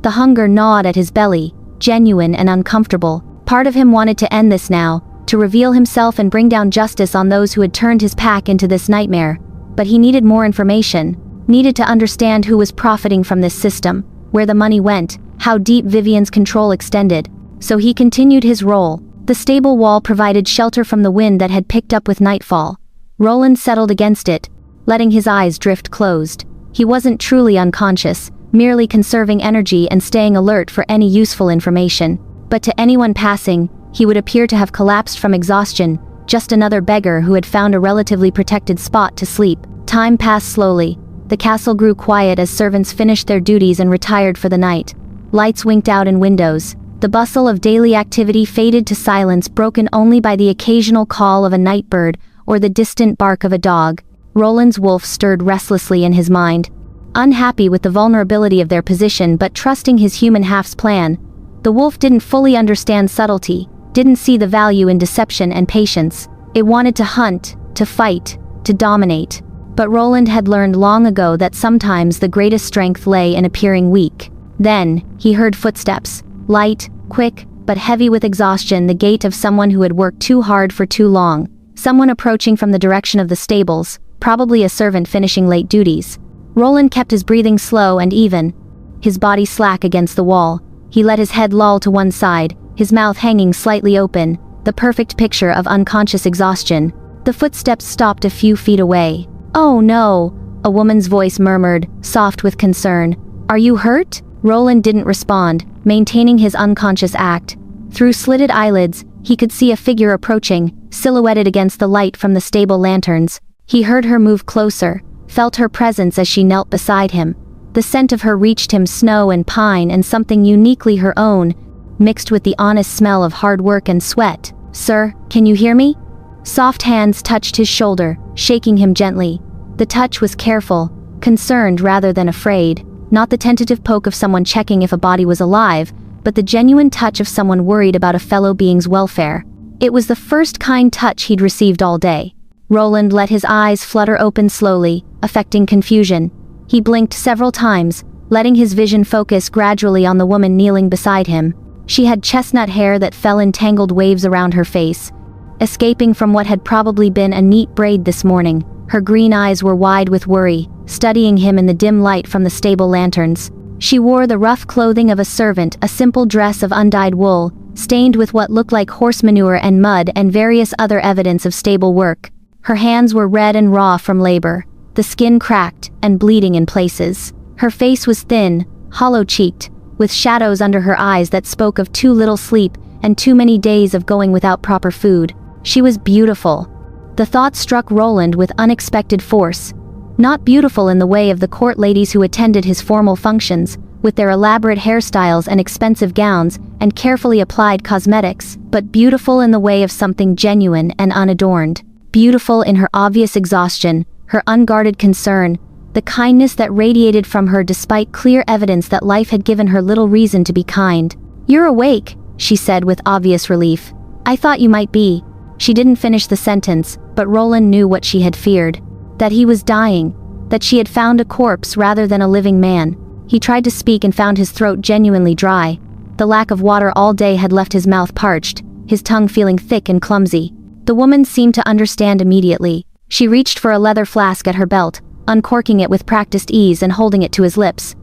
Speaker 1: The hunger gnawed at his belly, genuine and uncomfortable. Part of him wanted to end this now, to reveal himself and bring down justice on those who had turned his pack into this nightmare. But he needed more information, needed to understand who was profiting from this system, where the money went, how deep Vivian's control extended. So he continued his role. The stable wall provided shelter from the wind that had picked up with nightfall. Roland settled against it, letting his eyes drift closed. He wasn't truly unconscious, merely conserving energy and staying alert for any useful information. But to anyone passing, he would appear to have collapsed from exhaustion, just another beggar who had found a relatively protected spot to sleep. Time passed slowly. The castle grew quiet as servants finished their duties and retired for the night. Lights winked out in windows. The bustle of daily activity faded to silence, broken only by the occasional call of a night bird or the distant bark of a dog. Roland's wolf stirred restlessly in his mind. Unhappy with the vulnerability of their position but trusting his human half's plan, the wolf didn't fully understand subtlety, didn't see the value in deception and patience. It wanted to hunt, to fight, to dominate. But Roland had learned long ago that sometimes the greatest strength lay in appearing weak. Then, he heard footsteps, light, quick, but heavy with exhaustion, the gait of someone who had worked too hard for too long. Someone approaching from the direction of the stables, probably a servant finishing late duties. Roland kept his breathing slow and even, his body slack against the wall. He let his head loll to one side, his mouth hanging slightly open, the perfect picture of unconscious exhaustion. The footsteps stopped a few feet away. "Oh no," a woman's voice murmured, soft with concern. "Are you hurt?" Roland didn't respond, maintaining his unconscious act. Through slitted eyelids, he could see a figure approaching, silhouetted against the light from the stable lanterns. He heard her move closer, felt her presence as she knelt beside him. The scent of her reached him, snow and pine and something uniquely her own, mixed with the honest smell of hard work and sweat. "Sir, can you hear me?" Soft hands touched his shoulder, shaking him gently. The touch was careful, concerned rather than afraid, not the tentative poke of someone checking if a body was alive, but the genuine touch of someone worried about a fellow being's welfare. It was the first kind touch he'd received all day. Roland let his eyes flutter open slowly, affecting confusion. He blinked several times, letting his vision focus gradually on the woman kneeling beside him. She had chestnut hair that fell in tangled waves around her face, escaping from what had probably been a neat braid this morning. Her green eyes were wide with worry, studying him in the dim light from the stable lanterns. She wore the rough clothing of a servant, a simple dress of undyed wool, stained with what looked like horse manure and mud and various other evidence of stable work. Her hands were red and raw from labor, the skin cracked and bleeding in places. Her face was thin, hollow-cheeked, with shadows under her eyes that spoke of too little sleep and too many days of going without proper food. She was beautiful. The thought struck Roland with unexpected force. Not beautiful in the way of the court ladies who attended his formal functions, with their elaborate hairstyles and expensive gowns and carefully applied cosmetics, but beautiful in the way of something genuine and unadorned. Beautiful in her obvious exhaustion, her unguarded concern, the kindness that radiated from her despite clear evidence that life had given her little reason to be kind. "You're awake," she said with obvious relief. "I thought you might be." She didn't finish the sentence, but Roland knew what she had feared. That he was dying, that she had found a corpse rather than a living man. He tried to speak and found his throat genuinely dry. The lack of water all day had left his mouth parched, his tongue feeling thick and clumsy. The woman seemed to understand immediately. She reached for a leather flask at her belt, uncorking it with practiced ease and holding it to his lips.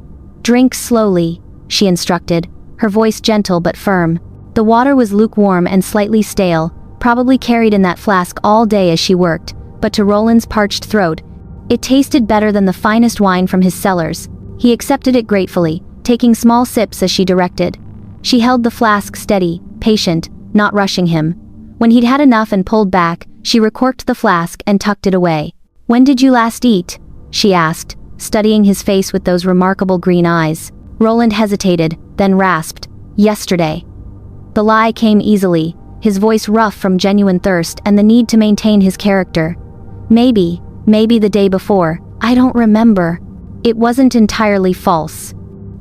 Speaker 1: "Drink slowly," she instructed, her voice gentle but firm. The water was lukewarm and slightly stale, probably carried in that flask all day as she worked, but to Roland's parched throat, it tasted better than the finest wine from his cellars. He accepted it gratefully, taking small sips as she directed. She held the flask steady, patient, not rushing him. When he'd had enough and pulled back, she recorked the flask and tucked it away. "When did you last eat?" she asked, studying his face with those remarkable green eyes. Roland hesitated, then rasped, "Yesterday." The lie came easily, his voice rough from genuine thirst and the need to maintain his character. Maybe the day before, I don't remember." It wasn't entirely false.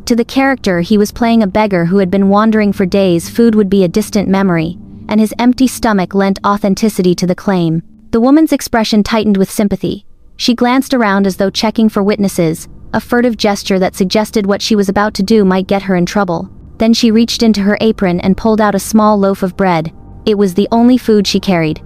Speaker 1: To the character he was playing, a beggar who had been wandering for days, food would be a distant memory, and his empty stomach lent authenticity to the claim. The woman's expression tightened with sympathy. She glanced around as though checking for witnesses, a furtive gesture that suggested what she was about to do might get her in trouble. Then she reached into her apron and pulled out a small loaf of bread. It was the only food she carried.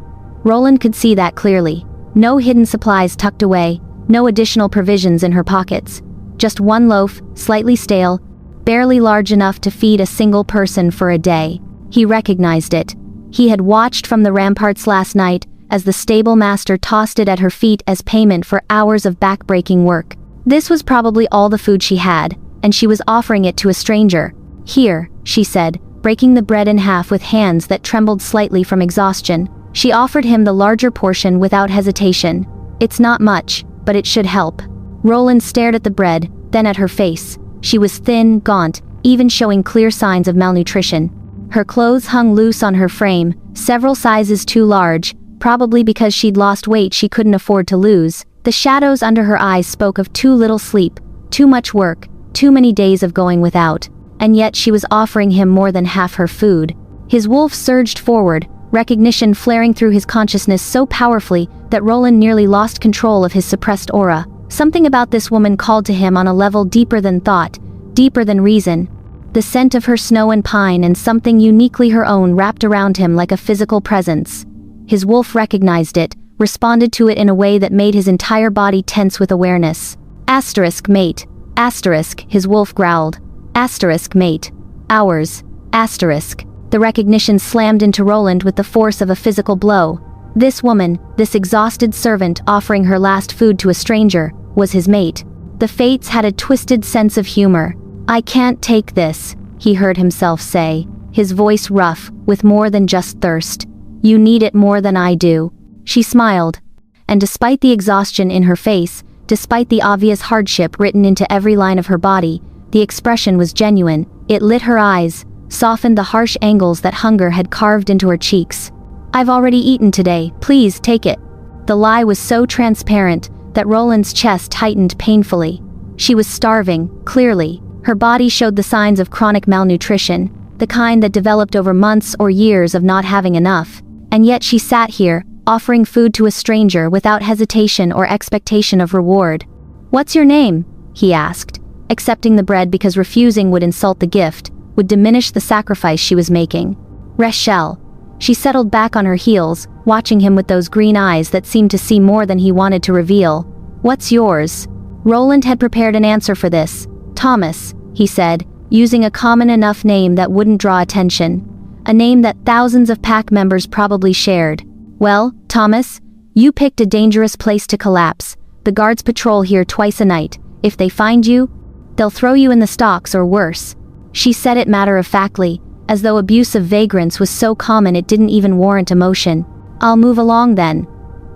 Speaker 1: Roland could see that clearly. No hidden supplies tucked away, no additional provisions in her pockets. Just one loaf, slightly stale, barely large enough to feed a single person for a day. He recognized it. He had watched from the ramparts last night as the stable master tossed it at her feet as payment for hours of back-breaking work. This was probably all the food she had, and she was offering it to a stranger. "Here," she said, breaking the bread in half with hands that trembled slightly from exhaustion. She offered him the larger portion without hesitation. "It's not much, but it should help." Roland stared at the bread, then at her face. She was thin, gaunt, even showing clear signs of malnutrition. Her clothes hung loose on her frame, several sizes too large, probably because she'd lost weight she couldn't afford to lose. The shadows under her eyes spoke of too little sleep, too much work, too many days of going without. And yet she was offering him more than half her food. His wolf surged forward, recognition flaring through his consciousness so powerfully that Roland nearly lost control of his suppressed aura. Something about this woman called to him on a level deeper than thought, deeper than reason. The scent of her snow and pine and something uniquely her own wrapped around him like a physical presence. His wolf recognized it, responded to it in a way that made his entire body tense with awareness. Asterisk mate. Asterisk, his wolf growled. Asterisk mate. Ours. Asterisk. The recognition slammed into Roland with the force of a physical blow. This woman, this exhausted servant offering her last food to a stranger, was his mate. The fates had a twisted sense of humor. "I can't take this," he heard himself say, his voice rough, with more than just thirst. "You need it more than I do." She smiled. And despite the exhaustion in her face, despite the obvious hardship written into every line of her body, the expression was genuine. It lit her eyes, softened the harsh angles that hunger had carved into her cheeks. "I've already eaten today, please take it." The lie was so transparent that Roland's chest tightened painfully. She was starving, clearly. Her body showed the signs of chronic malnutrition, the kind that developed over months or years of not having enough. And yet she sat here, offering food to a stranger without hesitation or expectation of reward. "What's your name?" he asked, accepting the bread because refusing would insult the gift, would diminish the sacrifice she was making. "Rachel." She settled back on her heels, watching him with those green eyes that seemed to see more than he wanted to reveal. "What's yours?" Roland had prepared an answer for this. "Thomas," he said, using a common enough name that wouldn't draw attention. A name that thousands of pack members probably shared. "Well, Thomas, you picked a dangerous place to collapse. The guards patrol here twice a night. If they find you, they'll throw you in the stocks or worse." She said it matter-of-factly, as though abuse of vagrants was so common it didn't even warrant emotion. "I'll move along then."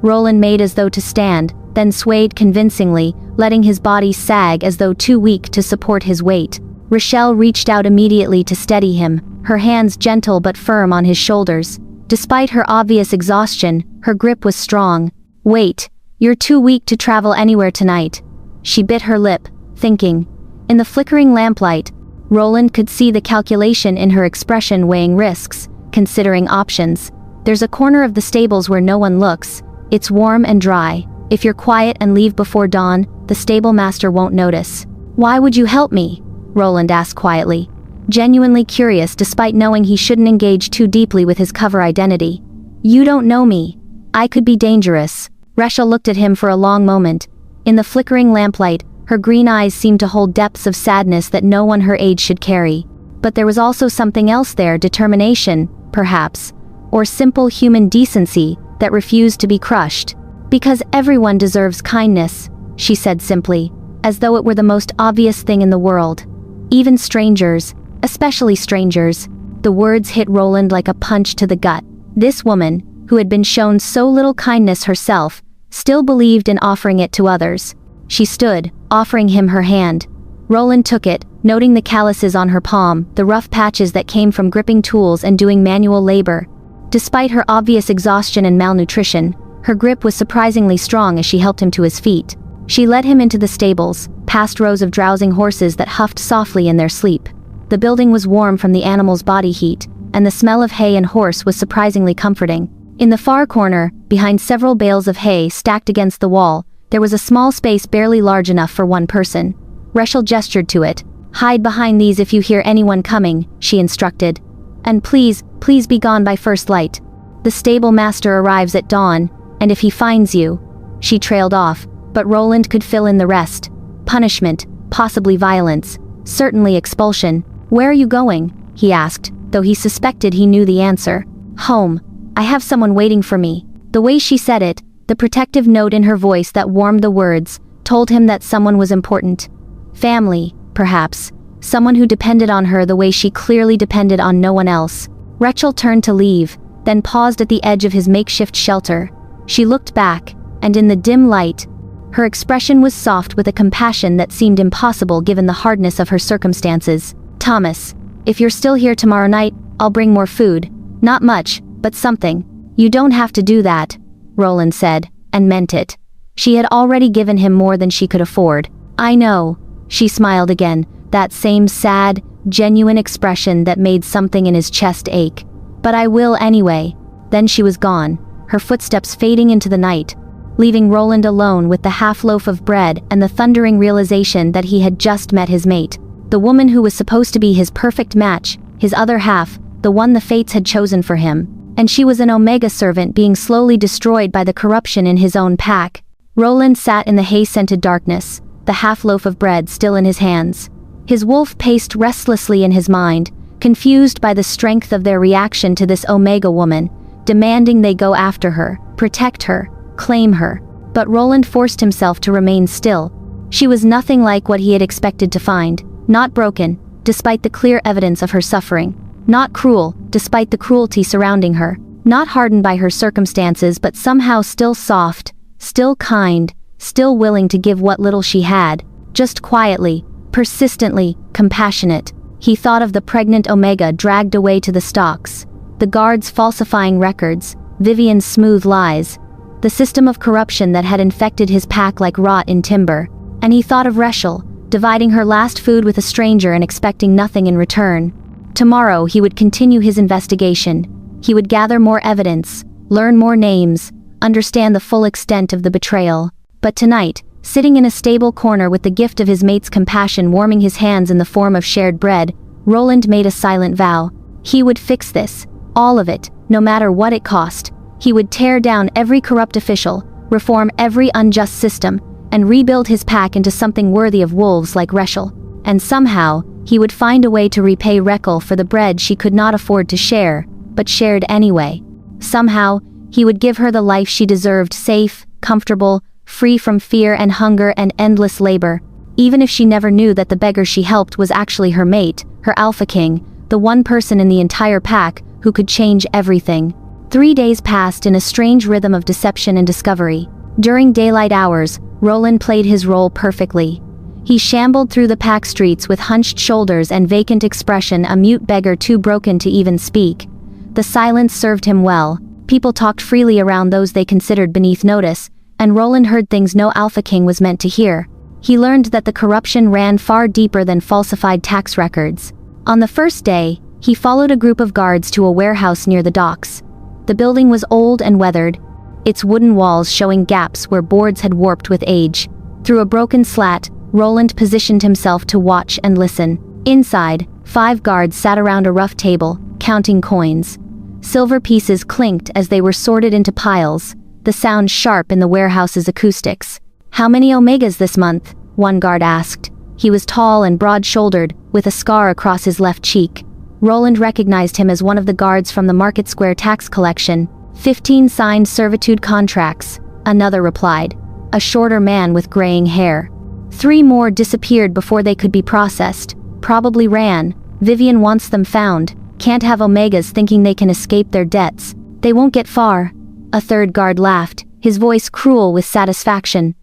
Speaker 1: Roland made as though to stand, then swayed convincingly, letting his body sag as though too weak to support his weight. Rachel reached out immediately to steady him, her hands gentle but firm on his shoulders. Despite her obvious exhaustion, her grip was strong. "Wait, you're too weak to travel anywhere tonight." She bit her lip, thinking. In the flickering lamplight, Roland could see the calculation in her expression, weighing risks, considering options. "There's a corner of the stables where no one looks. It's warm and dry. If you're quiet and leave before dawn, the stable master won't notice." "Why would you help me?" Roland asked quietly, genuinely curious despite knowing he shouldn't engage too deeply with his cover identity. "You don't know me. I could be dangerous." Rachel looked at him for a long moment. In the flickering lamplight, her green eyes seemed to hold depths of sadness that no one her age should carry. But there was also something else there, determination, perhaps, or simple human decency that refused to be crushed. "Because everyone deserves kindness," she said simply, as though it were the most obvious thing in the world. "Even strangers, especially strangers." The words hit Roland like a punch to the gut. This woman, who had been shown so little kindness herself, still believed in offering it to others. She stood, offering him her hand. Roland took it, noting the calluses on her palm, the rough patches that came from gripping tools and doing manual labor. Despite her obvious exhaustion and malnutrition, her grip was surprisingly strong as she helped him to his feet. She led him into the stables, past rows of drowsing horses that huffed softly in their sleep. The building was warm from the animals' body heat, and the smell of hay and horse was surprisingly comforting. In the far corner, behind several bales of hay stacked against the wall, there was a small space barely large enough for one person. Rachel gestured to it. "Hide behind these if you hear anyone coming," she instructed. "And please be gone by first light. The stable master arrives at dawn, and if he finds you..." She trailed off, but Roland could fill in the rest. "Punishment, possibly violence, certainly expulsion." "Where are you going?" he asked, though he suspected he knew the answer. "Home. I have someone waiting for me." The way she said it, the protective note in her voice that warmed the words, told him that someone was important. Family, perhaps. Someone who depended on her the way she clearly depended on no one else. Rachel turned to leave, then paused at the edge of his makeshift shelter. She looked back, and in the dim light, her expression was soft with a compassion that seemed impossible given the hardness of her circumstances. "Thomas, if you're still here tomorrow night, I'll bring more food. Not much, but something." "You don't have to do that," Roland said, and meant it. She had already given him more than she could afford. "I know." She smiled again, that same sad, genuine expression that made something in his chest ache. "But I will anyway." Then she was gone, her footsteps fading into the night, leaving Roland alone with the half loaf of bread and the thundering realization that he had just met his mate. The woman who was supposed to be his perfect match, his other half, the one the fates had chosen for him. And she was an Omega servant being slowly destroyed by the corruption in his own pack. Roland sat in the hay-scented darkness, the half loaf of bread still in his hands. His wolf paced restlessly in his mind, confused by the strength of their reaction to this Omega woman, demanding they go after her, protect her, claim her. But Roland forced himself to remain still. She was nothing like what he had expected to find, not broken, despite the clear evidence of her suffering, not cruel, despite the cruelty surrounding her, not hardened by her circumstances but somehow still soft, still kind, still willing to give what little she had, just quietly, persistently, compassionate. He thought of the pregnant Omega dragged away to the stocks, the guards falsifying records, Vivian's smooth lies, the system of corruption that had infected his pack like rot in timber. And he thought of Rachel, dividing her last food with a stranger and expecting nothing in return. Tomorrow he would continue his investigation. He would gather more evidence, learn more names, understand the full extent of the betrayal. But tonight, sitting in a stable corner with the gift of his mate's compassion warming his hands in the form of shared bread, Roland made a silent vow. He would fix this, all of it, no matter what it cost. He would tear down every corrupt official, reform every unjust system, and rebuild his pack into something worthy of wolves like Rachel. And somehow, he would find a way to repay Rachel for the bread she could not afford to share, but shared anyway. Somehow, he would give her the life she deserved, safe, comfortable, free from fear and hunger and endless labor, even if she never knew that the beggar she helped was actually her mate, her alpha king, the one person in the entire pack who could change everything. 3 days passed in a strange rhythm of deception and discovery. During daylight hours, Roland played his role perfectly. He shambled through the pack streets with hunched shoulders and vacant expression, a mute beggar too broken to even speak. The silence served him well. People talked freely around those they considered beneath notice, and Roland heard things no Alpha King was meant to hear. He learned that the corruption ran far deeper than falsified tax records. On the first day, he followed a group of guards to a warehouse near the docks. The building was old and weathered, its wooden walls showing gaps where boards had warped with age. Through a broken slat, Roland positioned himself to watch and listen. Inside, 5 guards sat around a rough table, counting coins. Silver pieces clinked as they were sorted into piles, the sound sharp in the warehouse's acoustics. "How many Omegas this month?" one guard asked. He was tall and broad-shouldered, with a scar across his left cheek. Roland recognized him as one of the guards from the Market Square tax collection. 15 signed servitude contracts, another replied, a shorter man with graying hair. 3 more disappeared before they could be processed, probably ran. Vivian wants them found, can't have Omegas thinking they can escape their debts. They won't get far. A third guard laughed, his voice cruel with satisfaction.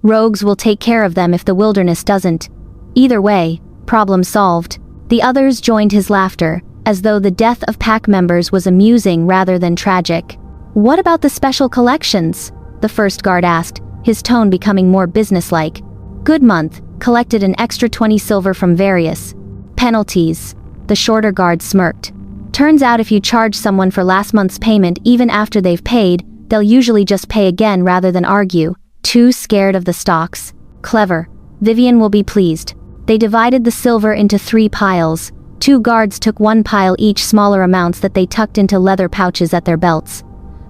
Speaker 1: Rogues will take care of them if the wilderness doesn't. Either way, problem solved. The others joined his laughter, as though the death of pack members was amusing rather than tragic. "What about the special collections?" the first guard asked, his tone becoming more businesslike. "Good month, collected an extra 20 silver from various penalties." The shorter guard smirked. "Turns out if you charge someone for last month's payment even after they've paid, they'll usually just pay again rather than argue. Too scared of the stocks. Clever. Vivian will be pleased." They divided the silver into 3 piles. 2 guards took 1 pile each, smaller amounts that they tucked into leather pouches at their belts.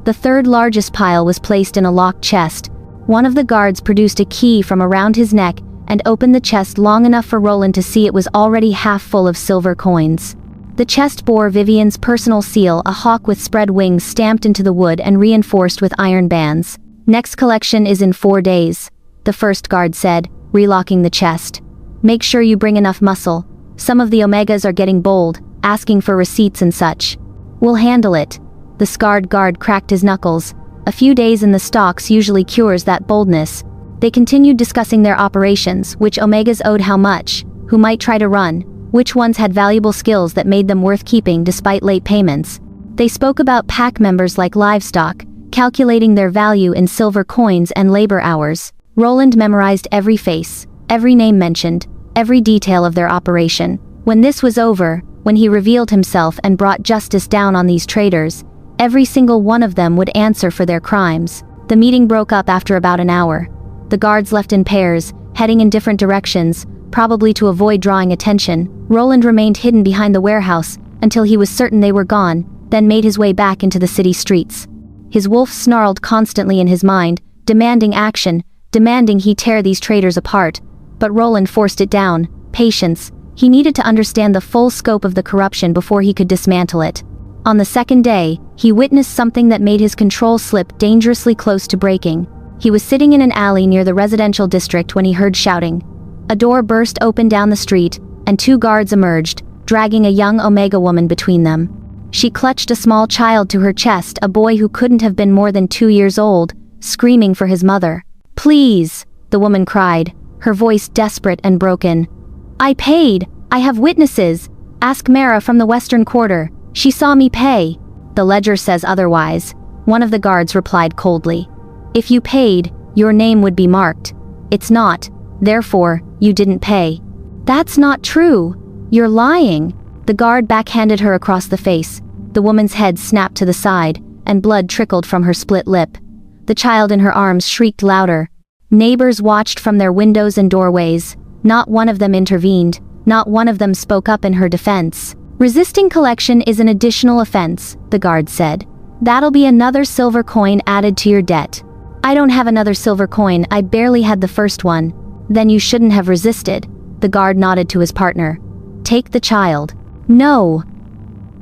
Speaker 1: The third largest pile was placed in a locked chest. One of the guards produced a key from around his neck and opened the chest long enough for Roland to see it was already half full of silver coins. The chest bore Vivian's personal seal, a hawk with spread wings stamped into the wood and reinforced with iron bands. "Next collection is in 4 days, the first guard said, relocking the chest. "Make sure you bring enough muscle. Some of the Omegas are getting bold, asking for receipts and such." "We'll handle it." The scarred guard cracked his knuckles. A few days in the stocks usually cures that boldness. They continued discussing their operations, which Omegas owed how much, who might try to run, which ones had valuable skills that made them worth keeping despite late payments. They spoke about pack members like livestock, calculating their value in silver coins and labor hours. Roland memorized every face, every name mentioned, every detail of their operation. When this was over, when he revealed himself and brought justice down on these traitors, every single one of them would answer for their crimes. The meeting broke up after about an hour. The guards left in pairs, heading in different directions, probably to avoid drawing attention. Roland remained hidden behind the warehouse until he was certain they were gone, then made his way back into the city streets. His wolf snarled constantly in his mind, demanding action, demanding he tear these traitors apart. But Roland forced it down. Patience. He needed to understand the full scope of the corruption before he could dismantle it. On the second day, he witnessed something that made his control slip dangerously close to breaking. He was sitting in an alley near the residential district when he heard shouting. A door burst open down the street, and 2 guards emerged, dragging a young Omega woman between them. She clutched a small child to her chest, a boy who couldn't have been more than 2 years old, screaming for his mother. "Please," the woman cried, her voice desperate and broken. "I paid. I have witnesses. Ask Mara from the Western Quarter. She saw me pay." "The ledger says otherwise," one of the guards replied coldly. "If you paid, your name would be marked. It's not, therefore, you didn't pay." "That's not true. You're lying." The guard backhanded her across the face. The woman's head snapped to the side, and blood trickled from her split lip. The child in her arms shrieked louder. Neighbors watched from their windows and doorways. Not one of them intervened. Not one of them spoke up in her defense. "Resisting collection is an additional offense," the guard said. "That'll be another silver coin added to your debt." "I don't have another silver coin, I barely had the first one." "Then you shouldn't have resisted." The guard nodded to his partner. "Take the child." "No."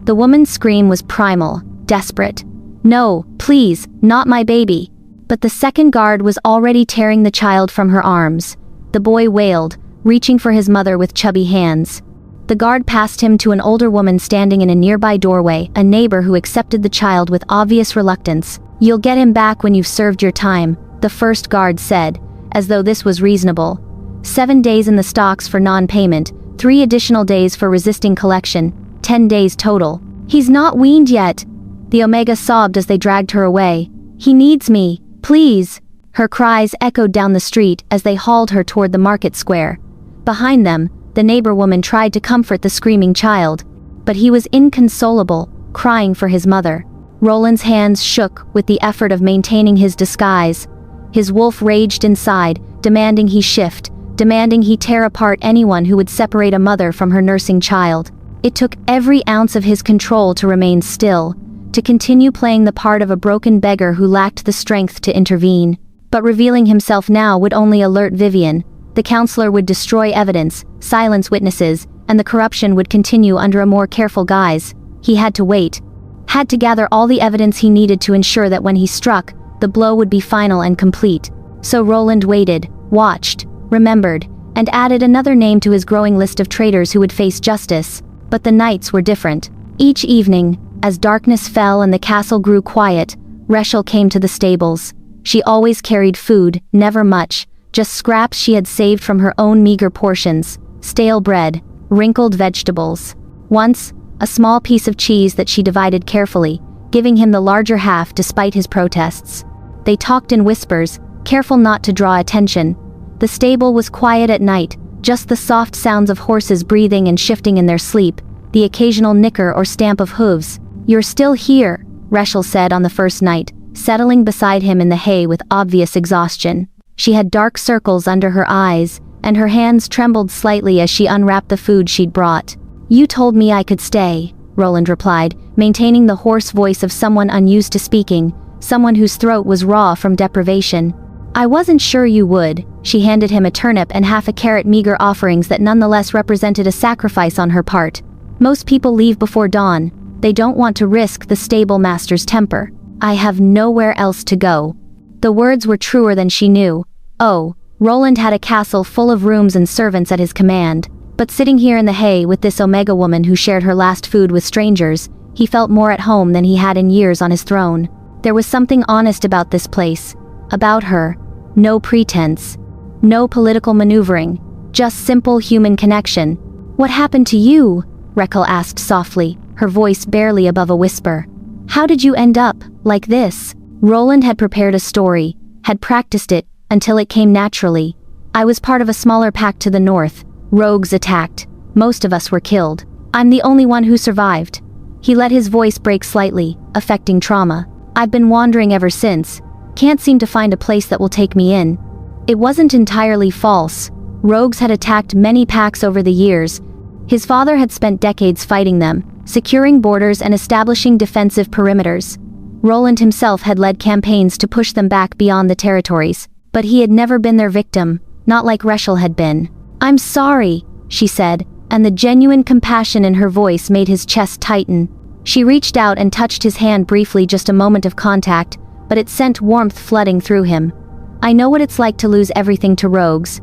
Speaker 1: The woman's scream was primal, desperate. "No, please, not my baby." But the second guard was already tearing the child from her arms. The boy wailed, reaching for his mother with chubby hands. The guard passed him to an older woman standing in a nearby doorway, a neighbor who accepted the child with obvious reluctance. "You'll get him back when you've served your time," the first guard said, as though this was reasonable. 7 days in the stocks for non-payment, 3 additional days for resisting collection, 10 days total. "He's not weaned yet." The Omega sobbed as they dragged her away. "He needs me, please." Her cries echoed down the street as they hauled her toward the market square. Behind them, the neighbor woman tried to comfort the screaming child, but he was inconsolable, crying for his mother. Roland's hands shook with the effort of maintaining his disguise. His wolf raged inside, demanding he shift, demanding he tear apart anyone who would separate a mother from her nursing child. It took every ounce of his control to remain still, to continue playing the part of a broken beggar who lacked the strength to intervene. But revealing himself now would only alert Vivian. The counselor would destroy evidence, silence witnesses, and the corruption would continue under a more careful guise. He had to wait. Had to gather all the evidence he needed to ensure that when he struck, the blow would be final and complete. So Roland waited, watched, remembered, and added another name to his growing list of traitors who would face justice. But the nights were different. Each evening, as darkness fell and the castle grew quiet, Rachel came to the stables. She always carried food, never much, just scraps she had saved from her own meager portions, stale bread, wrinkled vegetables. Once, a small piece of cheese that she divided carefully, giving him the larger half despite his protests. They talked in whispers, careful not to draw attention. The stable was quiet at night, just the soft sounds of horses breathing and shifting in their sleep, the occasional nicker or stamp of hooves. "You're still here," Rachel said on the first night, settling beside him in the hay with obvious exhaustion. She had dark circles under her eyes, and her hands trembled slightly as she unwrapped the food she'd brought. "You told me I could stay," Roland replied, maintaining the hoarse voice of someone unused to speaking, someone whose throat was raw from deprivation. "I wasn't sure you would." She handed him a turnip and half a carrot, meager offerings that nonetheless represented a sacrifice on her part. "Most people leave before dawn. They don't want to risk the stable master's temper. I have nowhere else to go." The words were truer than she knew. Oh, Roland had a castle full of rooms and servants at his command. But sitting here in the hay with this Omega woman who shared her last food with strangers, he felt more at home than he had in years on his throne. There was something honest about this place. About her. No pretense. No political maneuvering. Just simple human connection. "What happened to you?" Rachel asked softly, her voice barely above a whisper. "How did you end up like this?" Roland had prepared a story, had practiced it, until it came naturally. "I was part of a smaller pack to the north. Rogues attacked. Most of us were killed. I'm the only one who survived." He let his voice break slightly, affecting trauma. "I've been wandering ever since. Can't seem to find a place that will take me in." It wasn't entirely false. Rogues had attacked many packs over the years. His father had spent decades fighting them, securing borders and establishing defensive perimeters. Roland himself had led campaigns to push them back beyond the territories, but he had never been their victim, not like Rachel had been. "I'm sorry," she said, and the genuine compassion in her voice made his chest tighten. She reached out and touched his hand briefly, just a moment of contact, but it sent warmth flooding through him. I know what it's like to lose everything to rogues.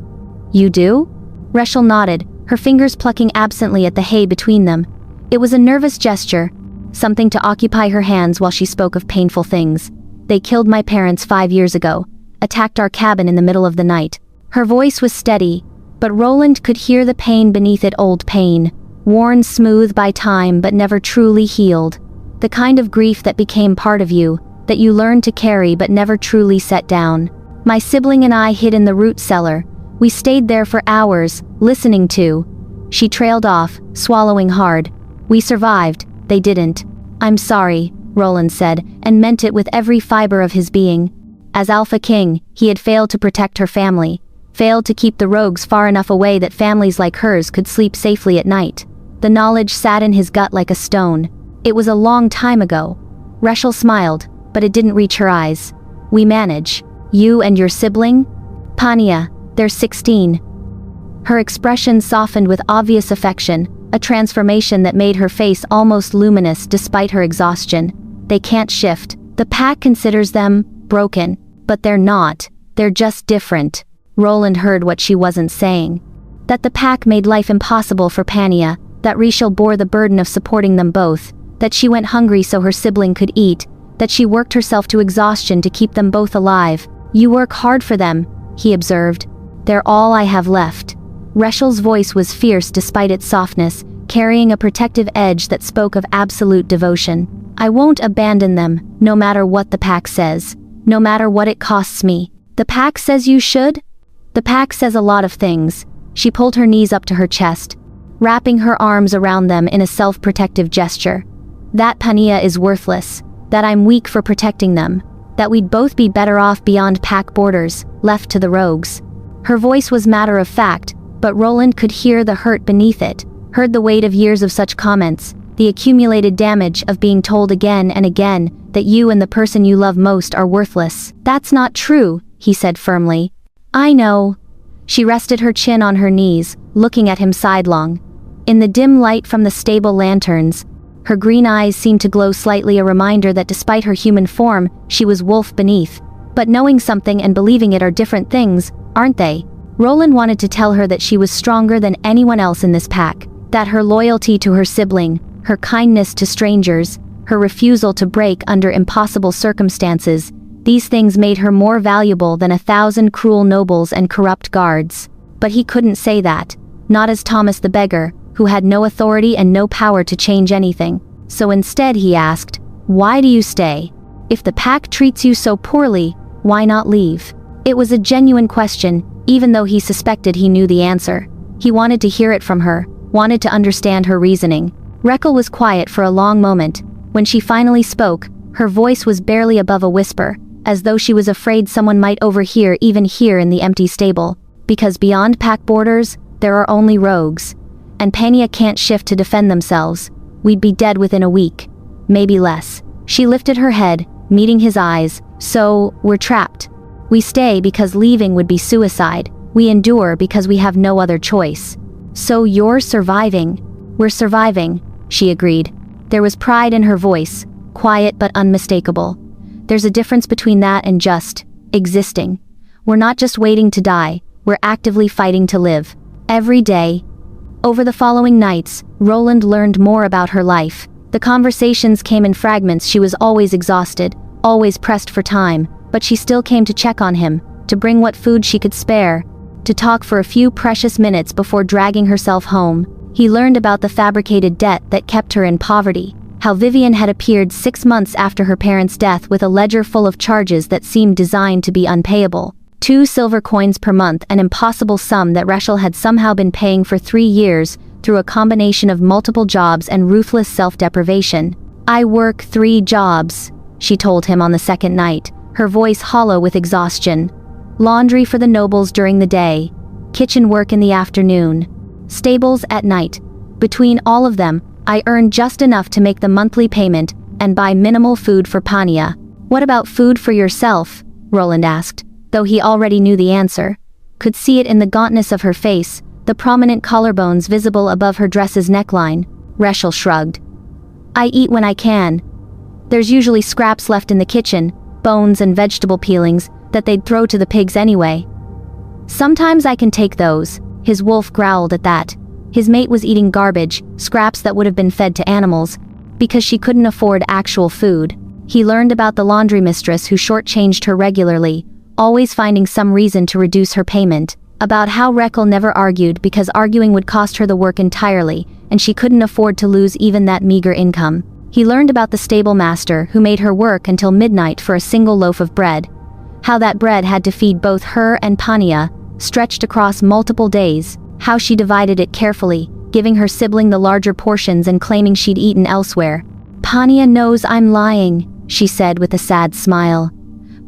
Speaker 1: You do? Rachel nodded, her fingers plucking absently at the hay between them. It was a nervous gesture, something to occupy her hands while she spoke of painful things. They killed my parents 5 years ago, attacked our cabin in the middle of the night. Her voice was steady, but Roland could hear the pain beneath it, old pain, worn smooth by time but never truly healed. The kind of grief that became part of you, that you learned to carry but never truly set down. My sibling and I hid in the root cellar. We stayed there for hours, listening to. She trailed off, swallowing hard. We survived, they didn't. I'm sorry, Roland said, and meant it with every fiber of his being. As Alpha King, he had failed to protect her family, failed to keep the rogues far enough away that families like hers could sleep safely at night. The knowledge sat in his gut like a stone. It was a long time ago. Rachel smiled, but it didn't reach her eyes. We manage. You and your sibling? Pania, they're 16. Her expression softened with obvious affection, a transformation that made her face almost luminous despite her exhaustion. They can't shift. The pack considers them broken, but they're not. They're just different. Roland heard what she wasn't saying. That the pack made life impossible for Pania, that Rachel bore the burden of supporting them both, that she went hungry so her sibling could eat, that she worked herself to exhaustion to keep them both alive. You work hard for them, he observed. They're all I have left. Rachel's voice was fierce despite its softness, carrying a protective edge that spoke of absolute devotion. I won't abandon them, no matter what the pack says, no matter what it costs me. The pack says you should? The pack says a lot of things. She pulled her knees up to her chest, wrapping her arms around them in a self-protective gesture. That Pania is worthless, that I'm weak for protecting them, that we'd both be better off beyond pack borders, left to the rogues. Her voice was matter of fact, but Roland could hear the hurt beneath it, heard the weight of years of such comments, the accumulated damage of being told again and again that you and the person you love most are worthless. That's not true, he said firmly. I know. She rested her chin on her knees, looking at him sidelong. In the dim light from the stable lanterns, her green eyes seemed to glow slightly, a reminder that despite her human form, she was wolf beneath. But knowing something and believing it are different things, aren't they? Roland wanted to tell her that she was stronger than anyone else in this pack, that her loyalty to her sibling, her kindness to strangers, her refusal to break under impossible circumstances, these things made her more valuable than 1,000 cruel nobles and corrupt guards. But he couldn't say that, not as Thomas the Beggar, who had no authority and no power to change anything. So instead he asked, why do you stay? If the pack treats you so poorly, why not leave? It was a genuine question, even though he suspected he knew the answer. He wanted to hear it from her, wanted to understand her reasoning. Rachel was quiet for a long moment. When she finally spoke, her voice was barely above a whisper, as though she was afraid someone might overhear even here in the empty stable. Because beyond pack borders, there are only rogues. And Pania can't shift to defend themselves. We'd be dead within a week. Maybe less. She lifted her head, meeting his eyes. So, we're trapped. We stay because leaving would be suicide. We endure because we have no other choice. So you're surviving. We're surviving, she agreed. There was pride in her voice, quiet but unmistakable. There's a difference between that and just existing. We're not just waiting to die, we're actively fighting to live. Every day. Over the following nights, Roland learned more about her life. The conversations came in fragments. She was always exhausted, always pressed for time, but she still came to check on him, to bring what food she could spare, to talk for a few precious minutes before dragging herself home. He learned about the fabricated debt that kept her in poverty, how Vivian had appeared 6 months after her parents' death with a ledger full of charges that seemed designed to be unpayable. 2 silver coins per month, an impossible sum that Rachel had somehow been paying for 3 years through a combination of multiple jobs and ruthless self-deprivation. I work 3 jobs, she told him on the second night, her voice hollow with exhaustion. Laundry for the nobles during the day, kitchen work in the afternoon, stables at night. Between all of them, I earn just enough to make the monthly payment and buy minimal food for Pania. What about food for yourself? Roland asked, though he already knew the answer. Could see it in the gauntness of her face, the prominent collarbones visible above her dress's neckline. Rachel shrugged. I eat when I can. There's usually scraps left in the kitchen, bones and vegetable peelings, that they'd throw to the pigs anyway. Sometimes I can take those, his wolf growled at that. His mate was eating garbage, scraps that would have been fed to animals, because she couldn't afford actual food. He learned about the laundry mistress who shortchanged her regularly, always finding some reason to reduce her payment, about how Reckle never argued because arguing would cost her the work entirely, and she couldn't afford to lose even that meager income. He learned about the stable master who made her work until midnight for a single loaf of bread. How that bread had to feed both her and Pania, stretched across multiple days, how she divided it carefully, giving her sibling the larger portions and claiming she'd eaten elsewhere. Pania knows I'm lying, she said with a sad smile.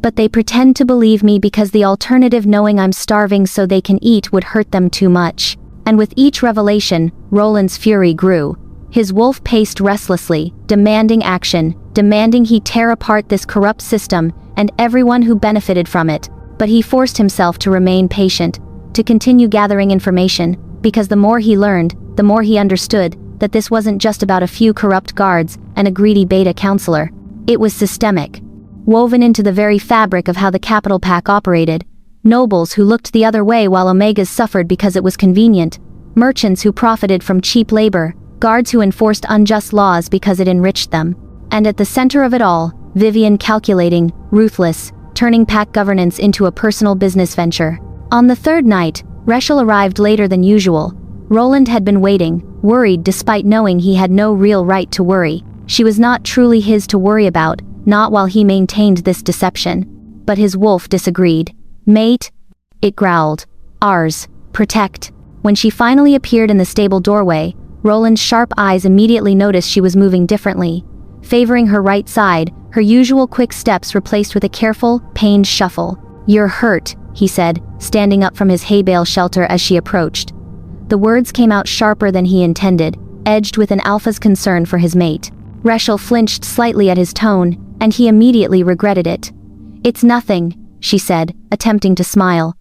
Speaker 1: But they pretend to believe me because the alternative, knowing I'm starving so they can eat, would hurt them too much. And with each revelation, Roland's fury grew. His wolf paced restlessly, demanding action, demanding he tear apart this corrupt system and everyone who benefited from it. But he forced himself to remain patient, to continue gathering information, because the more he learned, the more he understood that this wasn't just about a few corrupt guards and a greedy beta counselor. It was systemic, woven into the very fabric of how the Capital Pack operated. Nobles who looked the other way while Omegas suffered because it was convenient, merchants who profited from cheap labor, guards who enforced unjust laws because it enriched them. And at the center of it all, Vivian, calculating, ruthless, turning pack governance into a personal business venture. On the third night, Reschel arrived later than usual. Roland had been waiting, worried despite knowing he had no real right to worry. She was not truly his to worry about, not while he maintained this deception. But his wolf disagreed. Mate, it growled. Ours. Protect. When she finally appeared in the stable doorway, Roland's sharp eyes immediately noticed she was moving differently. Favoring her right side, her usual quick steps replaced with a careful, pained shuffle. You're hurt, he said, standing up from his hay bale shelter as she approached. The words came out sharper than he intended, edged with an alpha's concern for his mate. Reschel flinched slightly at his tone, and he immediately regretted it. It's nothing, she said, attempting to smile.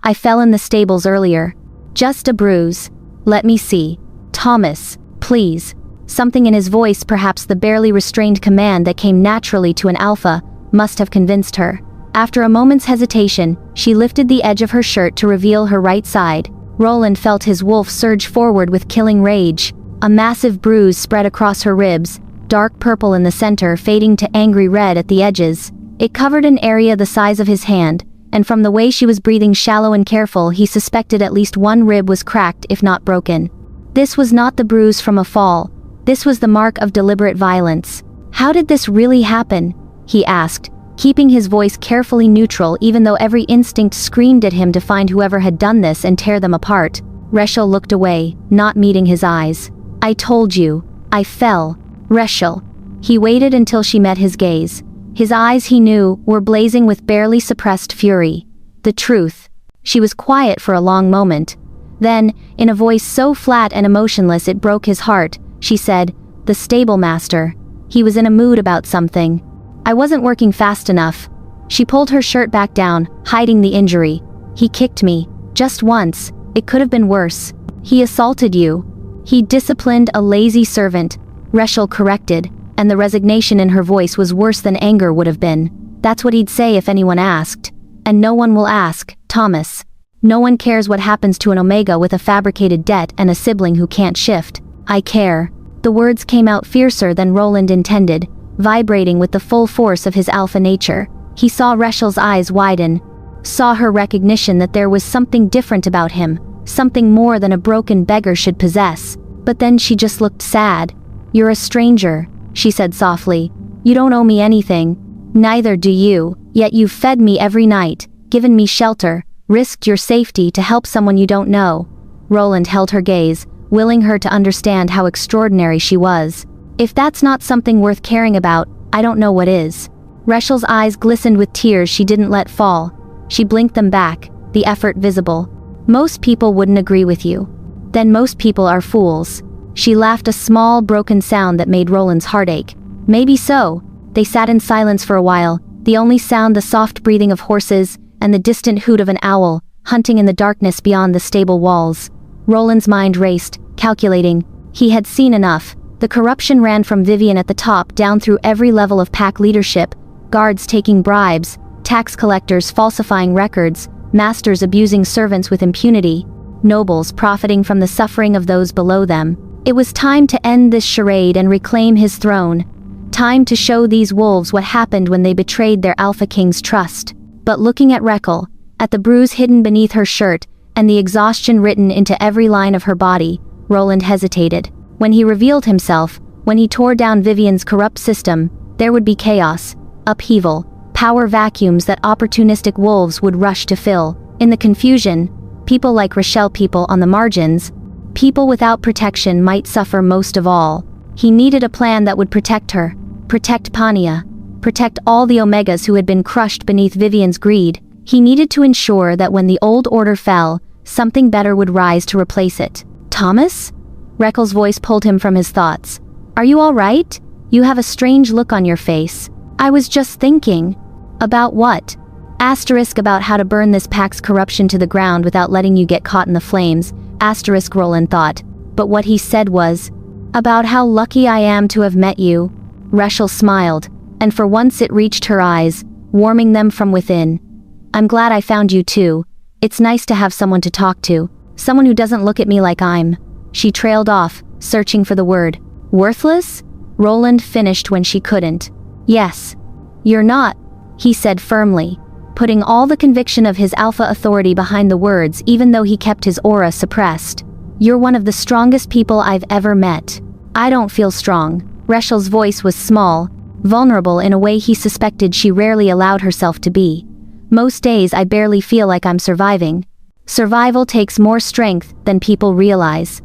Speaker 1: I fell in the stables earlier. Just a bruise. Let me see. Thomas, please. Something in his voice, perhaps the barely restrained command that came naturally to an alpha, must have convinced her. After a moment's hesitation, she lifted the edge of her shirt to reveal her right side. Roland felt his wolf surge forward with killing rage. A massive bruise spread across her ribs, dark purple in the center fading to angry red at the edges. It covered an area the size of his hand, and from the way she was breathing shallow and careful, he suspected at least one rib was cracked if not broken. This was not the bruise from a fall. This was the mark of deliberate violence. How did this really happen? He asked, keeping his voice carefully neutral even though every instinct screamed at him to find whoever had done this and tear them apart. Reschel looked away, not meeting his eyes. I told you. I fell. Reschel. He waited until she met his gaze. His eyes, he knew, were blazing with barely suppressed fury. The truth. She was quiet for a long moment. Then, in a voice so flat and emotionless it broke his heart, she said, the stable master. He was in a mood about something. I wasn't working fast enough. She pulled her shirt back down, hiding the injury. He kicked me. Just once. It could have been worse. He assaulted you. He disciplined a lazy servant, Reschel corrected, and the resignation in her voice was worse than anger would have been. That's what he'd say if anyone asked. And no one will ask, Thomas. No one cares what happens to an Omega with a fabricated debt and a sibling who can't shift. I care. The words came out fiercer than Roland intended, vibrating with the full force of his alpha nature. He saw Reschel's eyes widen, saw her recognition that there was something different about him, something more than a broken beggar should possess. But then she just looked sad. You're a stranger, she said softly. You don't owe me anything. Neither do you, yet you've fed me every night, given me shelter, risked your safety to help someone you don't know. Roland held her gaze, willing her to understand how extraordinary she was. If that's not something worth caring about, I don't know what is. Reschel's eyes glistened with tears she didn't let fall. She blinked them back, the effort visible. Most people wouldn't agree with you. Then most people are fools. She laughed, a small, broken sound that made Roland's heart ache. Maybe so. They sat in silence for a while, the only sound the soft breathing of horses and the distant hoot of an owl, hunting in the darkness beyond the stable walls. Roland's mind raced, calculating. He had seen enough. The corruption ran from Vivian at the top down through every level of pack leadership, guards taking bribes, tax collectors falsifying records, masters abusing servants with impunity, nobles profiting from the suffering of those below them. It was time to end this charade and reclaim his throne. Time to show these wolves what happened when they betrayed their Alpha King's trust. But looking at Raquel, at the bruise hidden beneath her shirt, and the exhaustion written into every line of her body, Roland hesitated. When he revealed himself, when he tore down Vivian's corrupt system, there would be chaos, upheaval, power vacuums that opportunistic wolves would rush to fill. In the confusion, people like Rochelle, people on the margins, people without protection might suffer most of all. He needed a plan that would protect her, protect Pania, protect all the Omegas who had been crushed beneath Vivian's greed. He needed to ensure that when the old order fell, something better would rise to replace it. Thomas? Raquel's voice pulled him from his thoughts. Are you all right? You have a strange look on your face. I was just thinking. About what? Asterisk about how to burn this pack's corruption to the ground without letting you get caught in the flames. Asterisk Roland thought. But what he said was, about how lucky I am to have met you. Rachel smiled, and for once it reached her eyes, warming them from within. I'm glad I found you too. It's nice to have someone to talk to. Someone who doesn't look at me like I'm. She trailed off, searching for the word. Worthless? Roland finished when she couldn't. Yes. You're not, he said firmly, putting all the conviction of his alpha authority behind the words even though he kept his aura suppressed. You're one of the strongest people I've ever met. I don't feel strong. Rachel's voice was small, vulnerable in a way he suspected she rarely allowed herself to be. Most days I barely feel like I'm surviving. Survival takes more strength than people realize.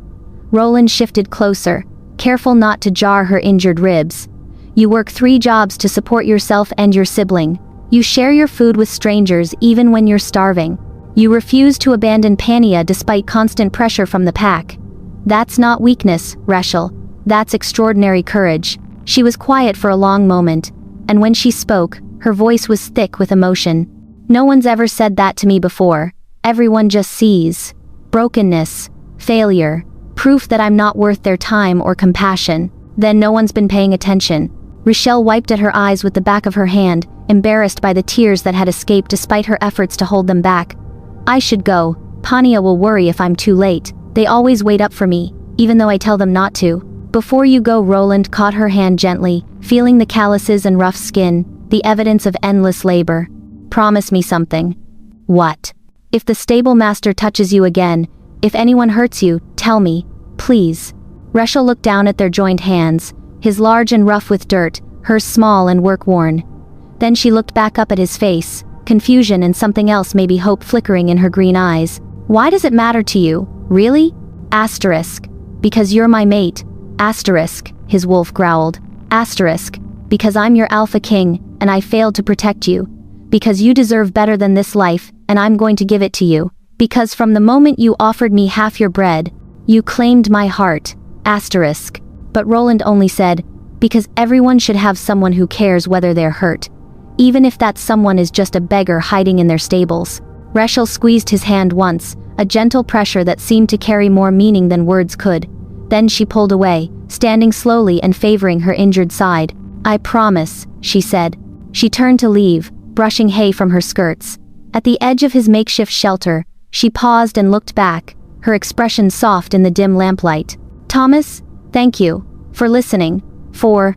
Speaker 1: Roland shifted closer, careful not to jar her injured ribs. You work 3 jobs to support yourself and your sibling. You share your food with strangers even when you're starving. You refuse to abandon Pania despite constant pressure from the pack. That's not weakness, Rachel. That's extraordinary courage. She was quiet for a long moment, and when she spoke, her voice was thick with emotion. No one's ever said that to me before. Everyone just sees brokenness, failure, proof that I'm not worth their time or compassion. Then no one's been paying attention. Rochelle wiped at her eyes with the back of her hand, embarrassed by the tears that had escaped despite her efforts to hold them back. I should go. Pania will worry if I'm too late. They always wait up for me, even though I tell them not to. Before you go, Roland caught her hand gently, feeling the calluses and rough skin, the evidence of endless labor. Promise me something. What? If the stable master touches you again, if anyone hurts you, tell me, please. Rachel looked down at their joined hands, his large and rough with dirt, hers small and work-worn. Then she looked back up at his face, confusion and something else, maybe hope, flickering in her green eyes. Why does it matter to you, really? Asterisk. Because you're my mate. Asterisk, his wolf growled. Asterisk. Because I'm your Alpha King, and I failed to protect you. Because you deserve better than this life, and I'm going to give it to you. Because from the moment you offered me half your bread, you claimed my heart. Asterisk. But Roland only said, because everyone should have someone who cares whether they're hurt. Even if that someone is just a beggar hiding in their stables. Rachel squeezed his hand once, a gentle pressure that seemed to carry more meaning than words could. Then she pulled away, standing slowly and favoring her injured side. I promise, she said. She turned to leave, brushing hay from her skirts. At the edge of his makeshift shelter, she paused and looked back, her expression soft in the dim lamplight. Thomas, thank you. For listening. For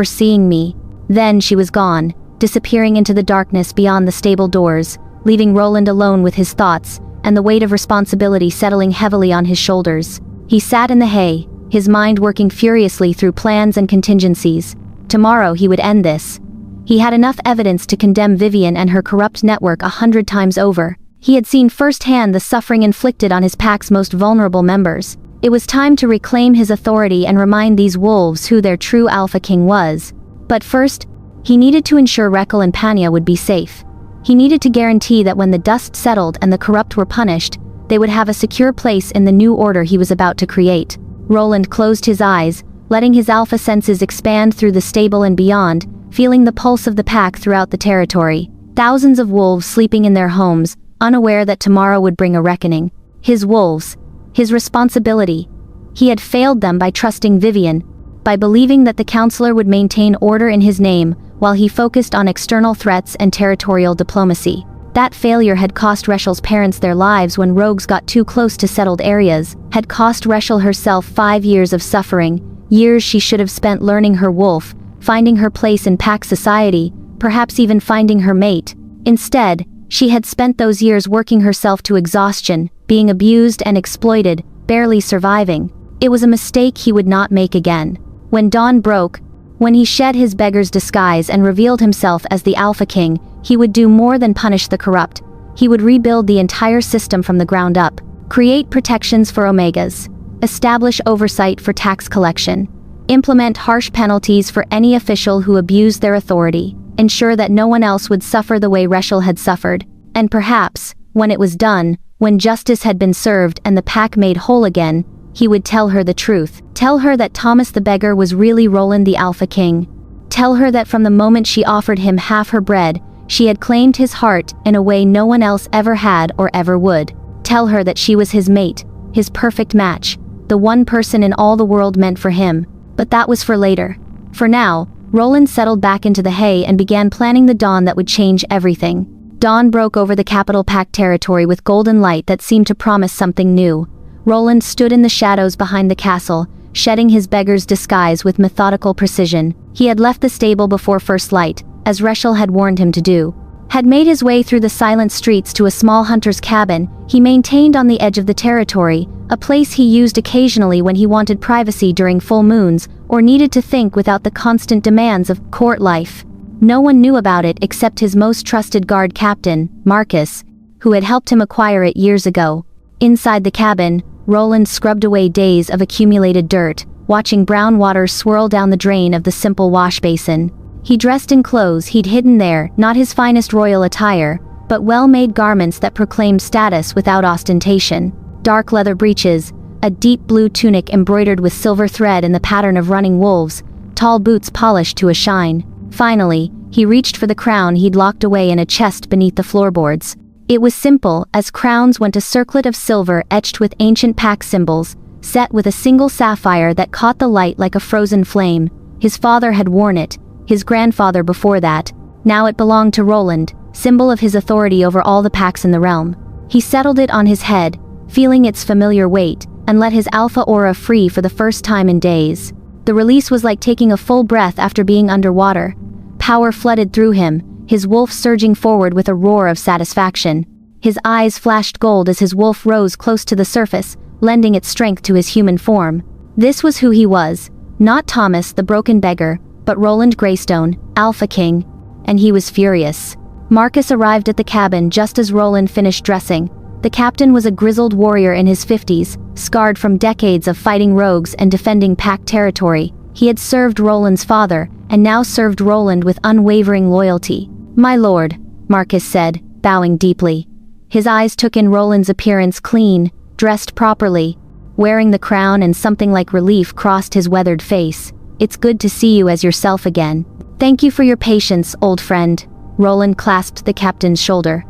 Speaker 1: seeing me. Then she was gone, disappearing into the darkness beyond the stable doors, leaving Roland alone with his thoughts, and the weight of responsibility settling heavily on his shoulders. He sat in the hay, his mind working furiously through plans and contingencies. Tomorrow he would end this. He had enough evidence to condemn Vivian and her corrupt network 100 times over. He had seen firsthand the suffering inflicted on his pack's most vulnerable members. It was time to reclaim his authority and remind these wolves who their true Alpha King was. But first, he needed to ensure Raquel and Pania would be safe. He needed to guarantee that when the dust settled and the corrupt were punished, they would have a secure place in the new order he was about to create. Roland closed his eyes, letting his alpha senses expand through the stable and beyond, feeling the pulse of the pack throughout the territory. Thousands of wolves sleeping in their homes, unaware that tomorrow would bring a reckoning. His wolves. His responsibility. He had failed them by trusting Vivian, by believing that the counselor would maintain order in his name while he focused on external threats and territorial diplomacy. That failure had cost Reshel's parents their lives when rogues got too close to settled areas, had cost Reshel herself 5 years of suffering, years she should have spent learning her wolf, finding her place in pack society, perhaps even finding her mate. Instead, she had spent those years working herself to exhaustion, being abused and exploited, barely surviving. It was a mistake he would not make again. When dawn broke, when he shed his beggar's disguise and revealed himself as the Alpha King, he would do more than punish the corrupt. He would rebuild the entire system from the ground up, create protections for Omegas, establish oversight for tax collection, implement harsh penalties for any official who abused their authority, ensure that no one else would suffer the way Reshel had suffered, and perhaps, when it was done, when justice had been served and the pack made whole again, he would tell her the truth. Tell her that Thomas the Beggar was really Roland the Alpha King. Tell her that from the moment she offered him half her bread, she had claimed his heart in a way no one else ever had or ever would. Tell her that she was his mate, his perfect match, the one person in all the world meant for him. But that was for later. For now, Roland settled back into the hay and began planning the dawn that would change everything. Dawn broke over the capital pack territory with golden light that seemed to promise something new. Roland stood in the shadows behind the castle, shedding his beggar's disguise with methodical precision. He had left the stable before first light, as Reshel had warned him to do. Had made his way through the silent streets to a small hunter's cabin he maintained on the edge of the territory, a place he used occasionally when he wanted privacy during full moons or needed to think without the constant demands of court life. No one knew about it except his most trusted guard captain, Marcus, who had helped him acquire it years ago. Inside the cabin, Roland scrubbed away days of accumulated dirt, watching brown water swirl down the drain of the simple wash basin. He dressed in clothes he'd hidden there, not his finest royal attire, but well-made garments that proclaimed status without ostentation. Dark leather breeches, a deep blue tunic embroidered with silver thread in the pattern of running wolves, tall boots polished to a shine. Finally, he reached for the crown he'd locked away in a chest beneath the floorboards. It was simple, as crowns went a circlet of silver etched with ancient pack symbols, set with a single sapphire that caught the light like a frozen flame. His father had worn it, his grandfather before that. Now it belonged to Roland, symbol of his authority over all the packs in the realm. He settled it on his head, feeling its familiar weight, and let his alpha aura free for the first time in days. The release was like taking a full breath after being underwater. Power flooded through him, his wolf surging forward with a roar of satisfaction. His eyes flashed gold as his wolf rose close to the surface, lending its strength to his human form. This was who he was, not Thomas the broken beggar, but Roland Greystone, Alpha King. And he was furious. Marcus arrived at the cabin just as Roland finished dressing. The captain was a grizzled warrior in his 50s, scarred from decades of fighting rogues and defending pack territory. He had served Roland's father, and now served Roland with unwavering loyalty. "My lord," Marcus said, bowing deeply. His eyes took in Roland's appearance, clean, dressed properly, wearing the crown, and something like relief crossed his weathered face. "It's good to see you as yourself again." "Thank you for your patience, old friend." Roland clasped the captain's shoulder.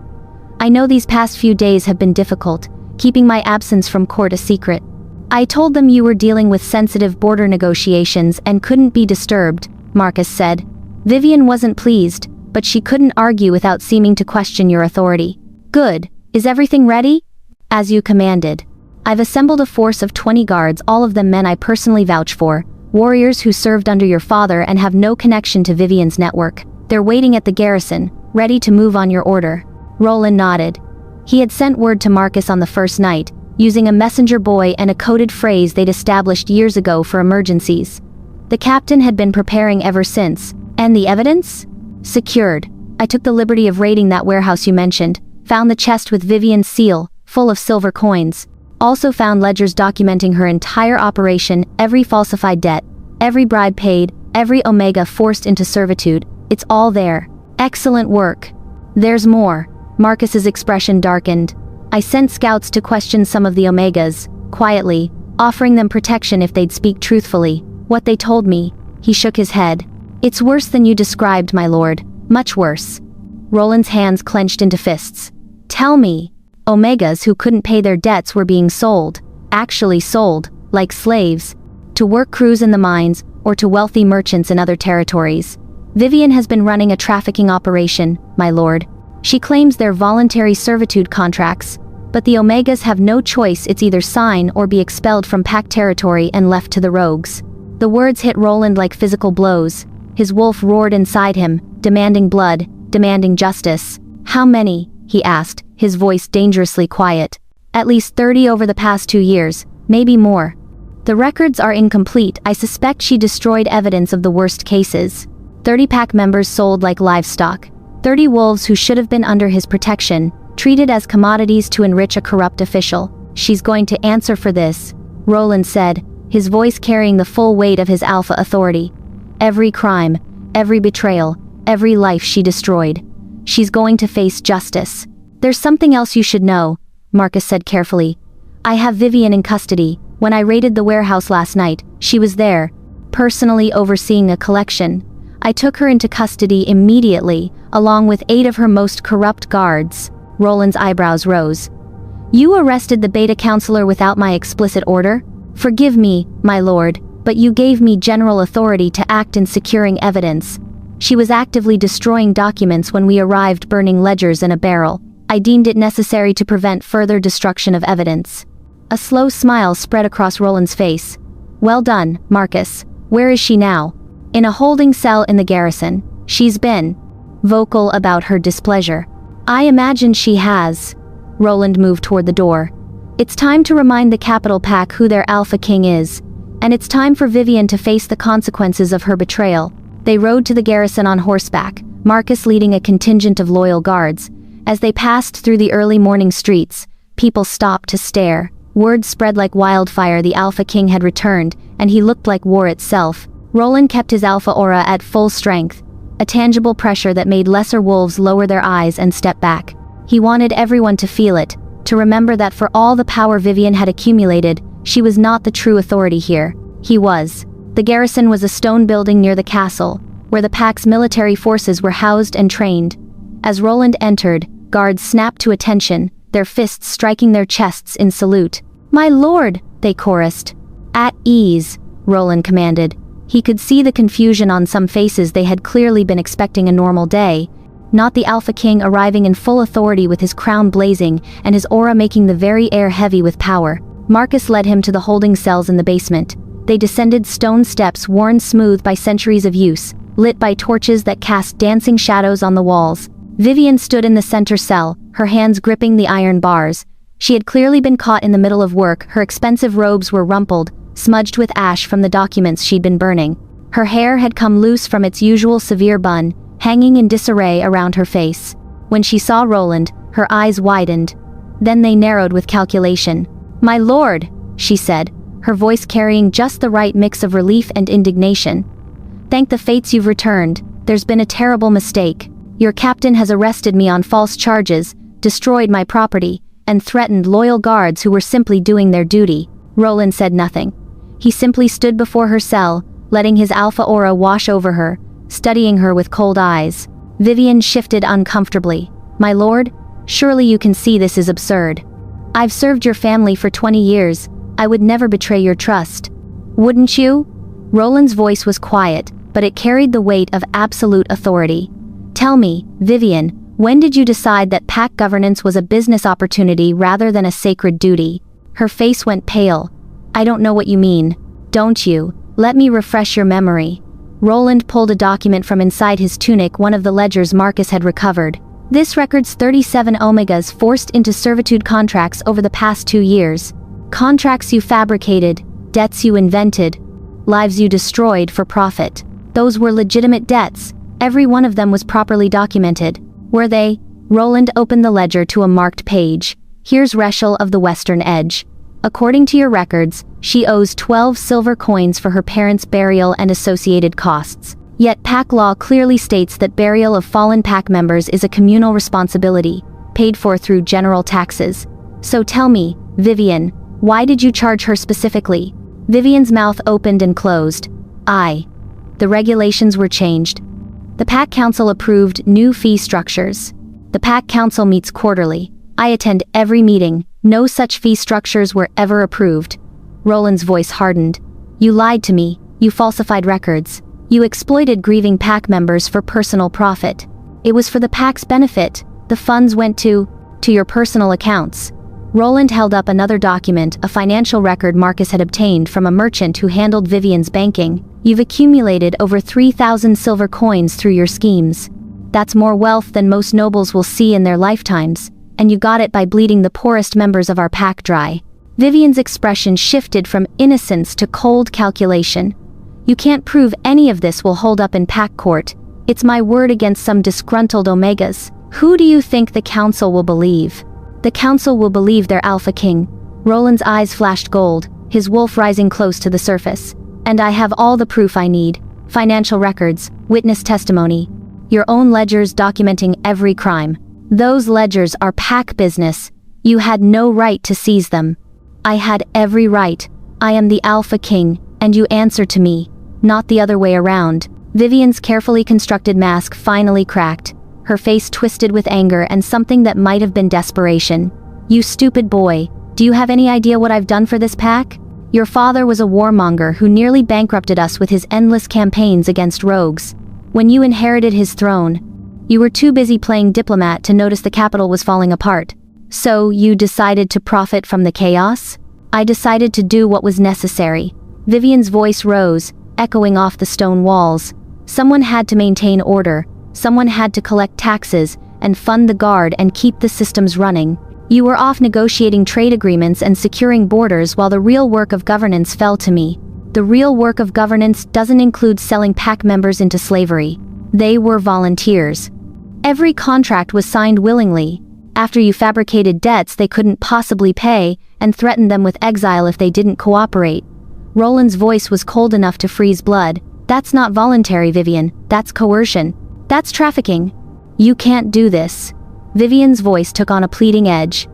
Speaker 1: "I know these past few days have been difficult, keeping my absence from court a secret. I told them you were dealing with sensitive border negotiations and couldn't be disturbed," Marcus said. Vivian wasn't pleased, but she couldn't argue without seeming to question your authority. "Good. Is everything ready?" "As you commanded. I've assembled a force of 20 guards, all of them men I personally vouch for, warriors who served under your father and have no connection to Vivian's network. They're waiting at the garrison, ready to move on your order." Roland nodded. He had sent word to Marcus on the first night, using a messenger boy and a coded phrase they'd established years ago for emergencies. The captain had been preparing ever since. "And the evidence?" "Secured. I took the liberty of raiding that warehouse you mentioned, found the chest with Vivian's seal, full of silver coins. Also found ledgers documenting her entire operation, every falsified debt, every bribe paid, every Omega forced into servitude. It's all there." "Excellent work." "There's more." Marcus's expression darkened. "I sent scouts to question some of the Omegas, quietly, offering them protection if they'd speak truthfully. What they told me," he shook his head. "It's worse than you described, my lord. Much worse." Roland's hands clenched into fists. "Tell me." Omegas who couldn't pay their debts were being sold, actually sold, like slaves, to work crews in the mines, or to wealthy merchants in other territories. Vivian has been running a trafficking operation, my lord. She claims they're voluntary servitude contracts, but the Omegas have no choice. It's either sign or be expelled from Pack territory and left to the rogues. The words hit Roland like physical blows. His wolf roared inside him, demanding blood, demanding justice. How many? He asked, his voice dangerously quiet. At least 30 over the past 2 years, maybe more. The records are incomplete. I suspect she destroyed evidence of the worst cases. 30 Pack members sold like livestock. 30 wolves who should have been under his protection, treated as commodities to enrich a corrupt official. She's going to answer for this, Roland said, his voice carrying the full weight of his alpha authority. Every crime, every betrayal, every life she destroyed. She's going to face justice. There's something else you should know, Marcus said carefully. I have Vivian in custody. When I raided the warehouse last night, she was there, personally overseeing a collection. I took her into custody immediately, along with 8 of her most corrupt guards. Roland's eyebrows rose. You arrested the Beta Counselor without my explicit order? Forgive me, my lord, but you gave me general authority to act in securing evidence. She was actively destroying documents when we arrived, burning ledgers in a barrel. I deemed it necessary to prevent further destruction of evidence. A slow smile spread across Roland's face. Well done, Marcus. Where is she now? In a holding cell in the garrison. She's been vocal about her displeasure. I imagine she has. Roland moved toward the door. It's time to remind the Capital Pack who their Alpha King is. And it's time for Vivian to face the consequences of her betrayal. They rode to the garrison on horseback, Marcus leading a contingent of loyal guards. As they passed through the early morning streets, people stopped to stare. Word spread like wildfire the Alpha King had returned, and he looked like war itself. Roland kept his alpha aura at full strength, a tangible pressure that made lesser wolves lower their eyes and step back. He wanted everyone to feel it, to remember that for all the power Vivian had accumulated, she was not the true authority here. He was. The garrison was a stone building near the castle, where the Pack's military forces were housed and trained. As Roland entered, guards snapped to attention, their fists striking their chests in salute. My lord, they chorused. At ease, Roland commanded. He could see the confusion on some faces. They had clearly been expecting a normal day, not the Alpha King arriving in full authority with his crown blazing and his aura making the very air heavy with power. Marcus led him to the holding cells in the basement. They descended stone steps worn smooth by centuries of use, lit by torches that cast dancing shadows on the walls. Vivian stood in the center cell, her hands gripping the iron bars. She had clearly been caught in the middle of work. Her expensive robes were rumpled, smudged with ash from the documents she'd been burning. Her hair had come loose from its usual severe bun, hanging in disarray around her face. When she saw Roland, her eyes widened. Then they narrowed with calculation. My lord, she said, her voice carrying just the right mix of relief and indignation. Thank the fates you've returned. There's been a terrible mistake. Your captain has arrested me on false charges, destroyed my property, and threatened loyal guards who were simply doing their duty. Roland said nothing. He simply stood before her cell, letting his alpha aura wash over her, studying her with cold eyes. Vivian shifted uncomfortably. My lord, surely you can see this is absurd. I've served your family for 20 years. I would never betray your trust. Wouldn't you? Roland's voice was quiet, but it carried the weight of absolute authority. Tell me, Vivian, when did you decide that Pack governance was a business opportunity rather than a sacred duty? Her face went pale. I don't know what you mean. Don't you? Let me refresh your memory. Roland pulled a document from inside his tunic, one of the ledgers Marcus had recovered. This records 37 Omegas forced into servitude contracts over the past 2 years. Contracts you fabricated, debts you invented, lives you destroyed for profit. Those were legitimate debts. Every one of them was properly documented. Were they? Roland opened the ledger to a marked page. Here's Rachel of the Western Edge. According to your records, she owes 12 silver coins for her parents' burial and associated costs. Yet Pack law clearly states that burial of fallen Pack members is a communal responsibility, paid for through general taxes. So tell me, Vivian, why did you charge her specifically? Vivian's mouth opened and closed. The regulations were changed. The Pack Council approved new fee structures. The Pack Council meets quarterly. I attend every meeting. No such fee structures were ever approved. Roland's voice hardened. You lied to me. You falsified records. You exploited grieving pack members for personal profit. It was for the pack's benefit. The funds went to your personal accounts. Roland held up another document, a financial record Marcus had obtained from a merchant who handled Vivian's banking. You've accumulated over 3,000 silver coins through your schemes. That's more wealth than most nobles will see in their lifetimes, and you got it by bleeding the poorest members of our pack dry. Vivian's expression shifted from innocence to cold calculation. You can't prove any of this will hold up in pack court. It's my word against some disgruntled Omegas. Who do you think the council will believe? The council will believe their Alpha King. Roland's eyes flashed gold, his wolf rising close to the surface. And I have all the proof I need. Financial records, witness testimony. Your own ledgers documenting every crime. Those ledgers are pack business. You had no right to seize them. I had every right. I am the Alpha King, and you answer to me, not the other way around. Vivian's carefully constructed mask finally cracked, her face twisted with anger and something that might have been desperation. You stupid boy, do you have any idea what I've done for this pack? Your father was a warmonger who nearly bankrupted us with his endless campaigns against rogues. When you inherited his throne, you were too busy playing diplomat to notice the capital was falling apart. So you decided to profit from the chaos? I decided to do what was necessary. Vivian's voice rose, echoing off the stone walls. Someone had to maintain order. Someone had to collect taxes and fund the guard and keep the systems running. You were off negotiating trade agreements and securing borders while the real work of governance fell to me. The real work of governance doesn't include selling pack members into slavery. They were volunteers. Every contract was signed willingly. After you fabricated debts they couldn't possibly pay and threatened them with exile if they didn't cooperate. Roland's voice was cold enough to freeze blood. That's not voluntary, Vivian. That's coercion. That's trafficking. You can't do this. Vivian's voice took on a pleading edge.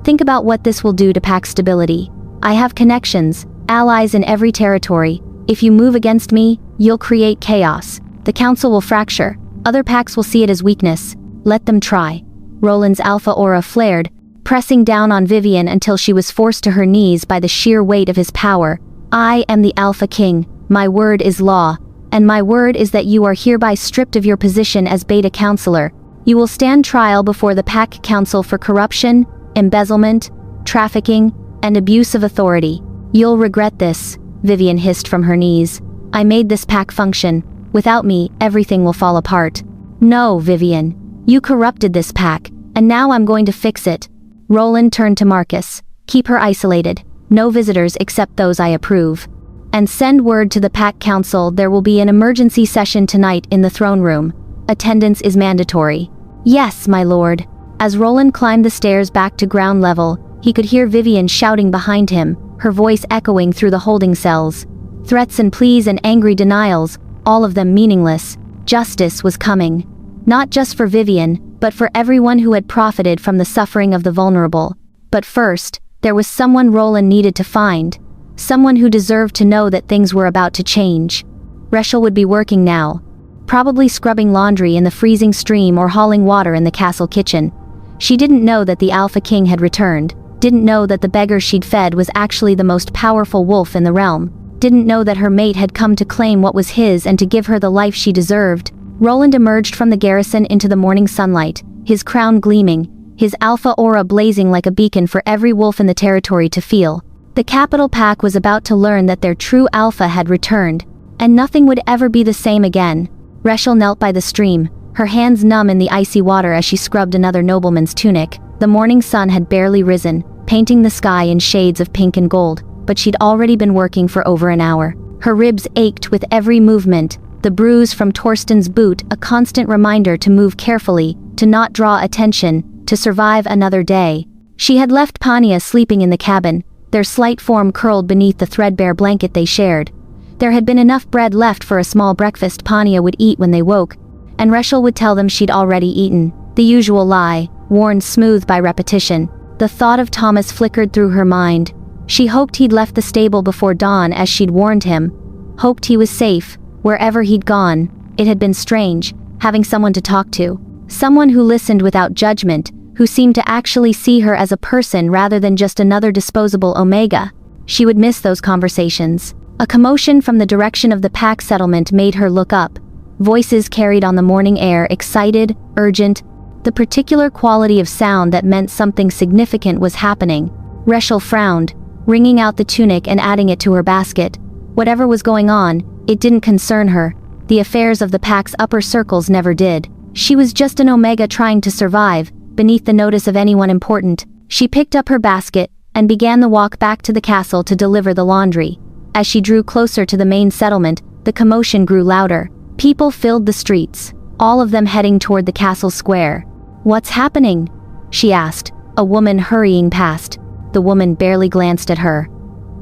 Speaker 1: Think about what this will do to pack stability. I have connections, allies in every territory. If you move against me, you'll create chaos. The council will fracture. Other packs will see it as weakness. Let them try. Roland's alpha aura flared, pressing down on Vivian until she was forced to her knees by the sheer weight of his power. I am the Alpha King. My word is law. And my word is that you are hereby stripped of your position as Beta Counselor. You will stand trial before the Pack Council for corruption, embezzlement, trafficking, and abuse of authority. You'll regret this, Vivian hissed from her knees. I made this pack function. Without me, everything will fall apart. No, Vivian. You corrupted this pack, and now I'm going to fix it. Roland turned to Marcus. Keep her isolated. No visitors except those I approve. And send word to the Pack Council there will be an emergency session tonight in the throne room. Attendance is mandatory. Yes, my lord. As Roland climbed the stairs back to ground level, he could hear Vivian shouting behind him, her voice echoing through the holding cells. Threats and pleas and angry denials, all of them meaningless. Justice was coming. Not just for Vivian, but for everyone who had profited from the suffering of the vulnerable. But first, there was someone Roland needed to find. Someone who deserved to know that things were about to change. Rachel would be working now. Probably scrubbing laundry in the freezing stream or hauling water in the castle kitchen. She didn't know that the Alpha King had returned. Didn't know that the beggar she'd fed was actually the most powerful wolf in the realm. Didn't know that her mate had come to claim what was his and to give her the life she deserved. Roland emerged from the garrison into the morning sunlight, his crown gleaming, his alpha aura blazing like a beacon for every wolf in the territory to feel. The capital pack was about to learn that their true alpha had returned, and nothing would ever be the same again. Rachel knelt by the stream, her hands numb in the icy water as she scrubbed another nobleman's tunic. The morning sun had barely risen, painting the sky in shades of pink and gold, but she'd already been working for over an hour. Her ribs ached with every movement, the bruise from Torsten's boot a constant reminder to move carefully, to not draw attention, to survive another day. She had left Pania sleeping in the cabin, their slight form curled beneath the threadbare blanket they shared. There had been enough bread left for a small breakfast Pania would eat when they woke, and Rachel would tell them she'd already eaten. The usual lie, worn smooth by repetition. The thought of Thomas flickered through her mind. She hoped he'd left the stable before dawn as she'd warned him. Hoped he was safe, wherever he'd gone. It had been strange, having someone to talk to. Someone who listened without judgment, who seemed to actually see her as a person rather than just another disposable Omega. She would miss those conversations. A commotion from the direction of the pack settlement made her look up. Voices carried on the morning air, excited, urgent, the particular quality of sound that meant something significant was happening. Rachel frowned, wringing out the tunic and adding it to her basket. Whatever was going on, it didn't concern her. The affairs of the pack's upper circles never did. She was just an Omega trying to survive, beneath the notice of anyone important. She picked up her basket and began the walk back to the castle to deliver the laundry. As she drew closer to the main settlement, the commotion grew louder. People filled the streets, all of them heading toward the castle square. "What's happening?" she asked, a woman hurrying past. The woman barely glanced at her.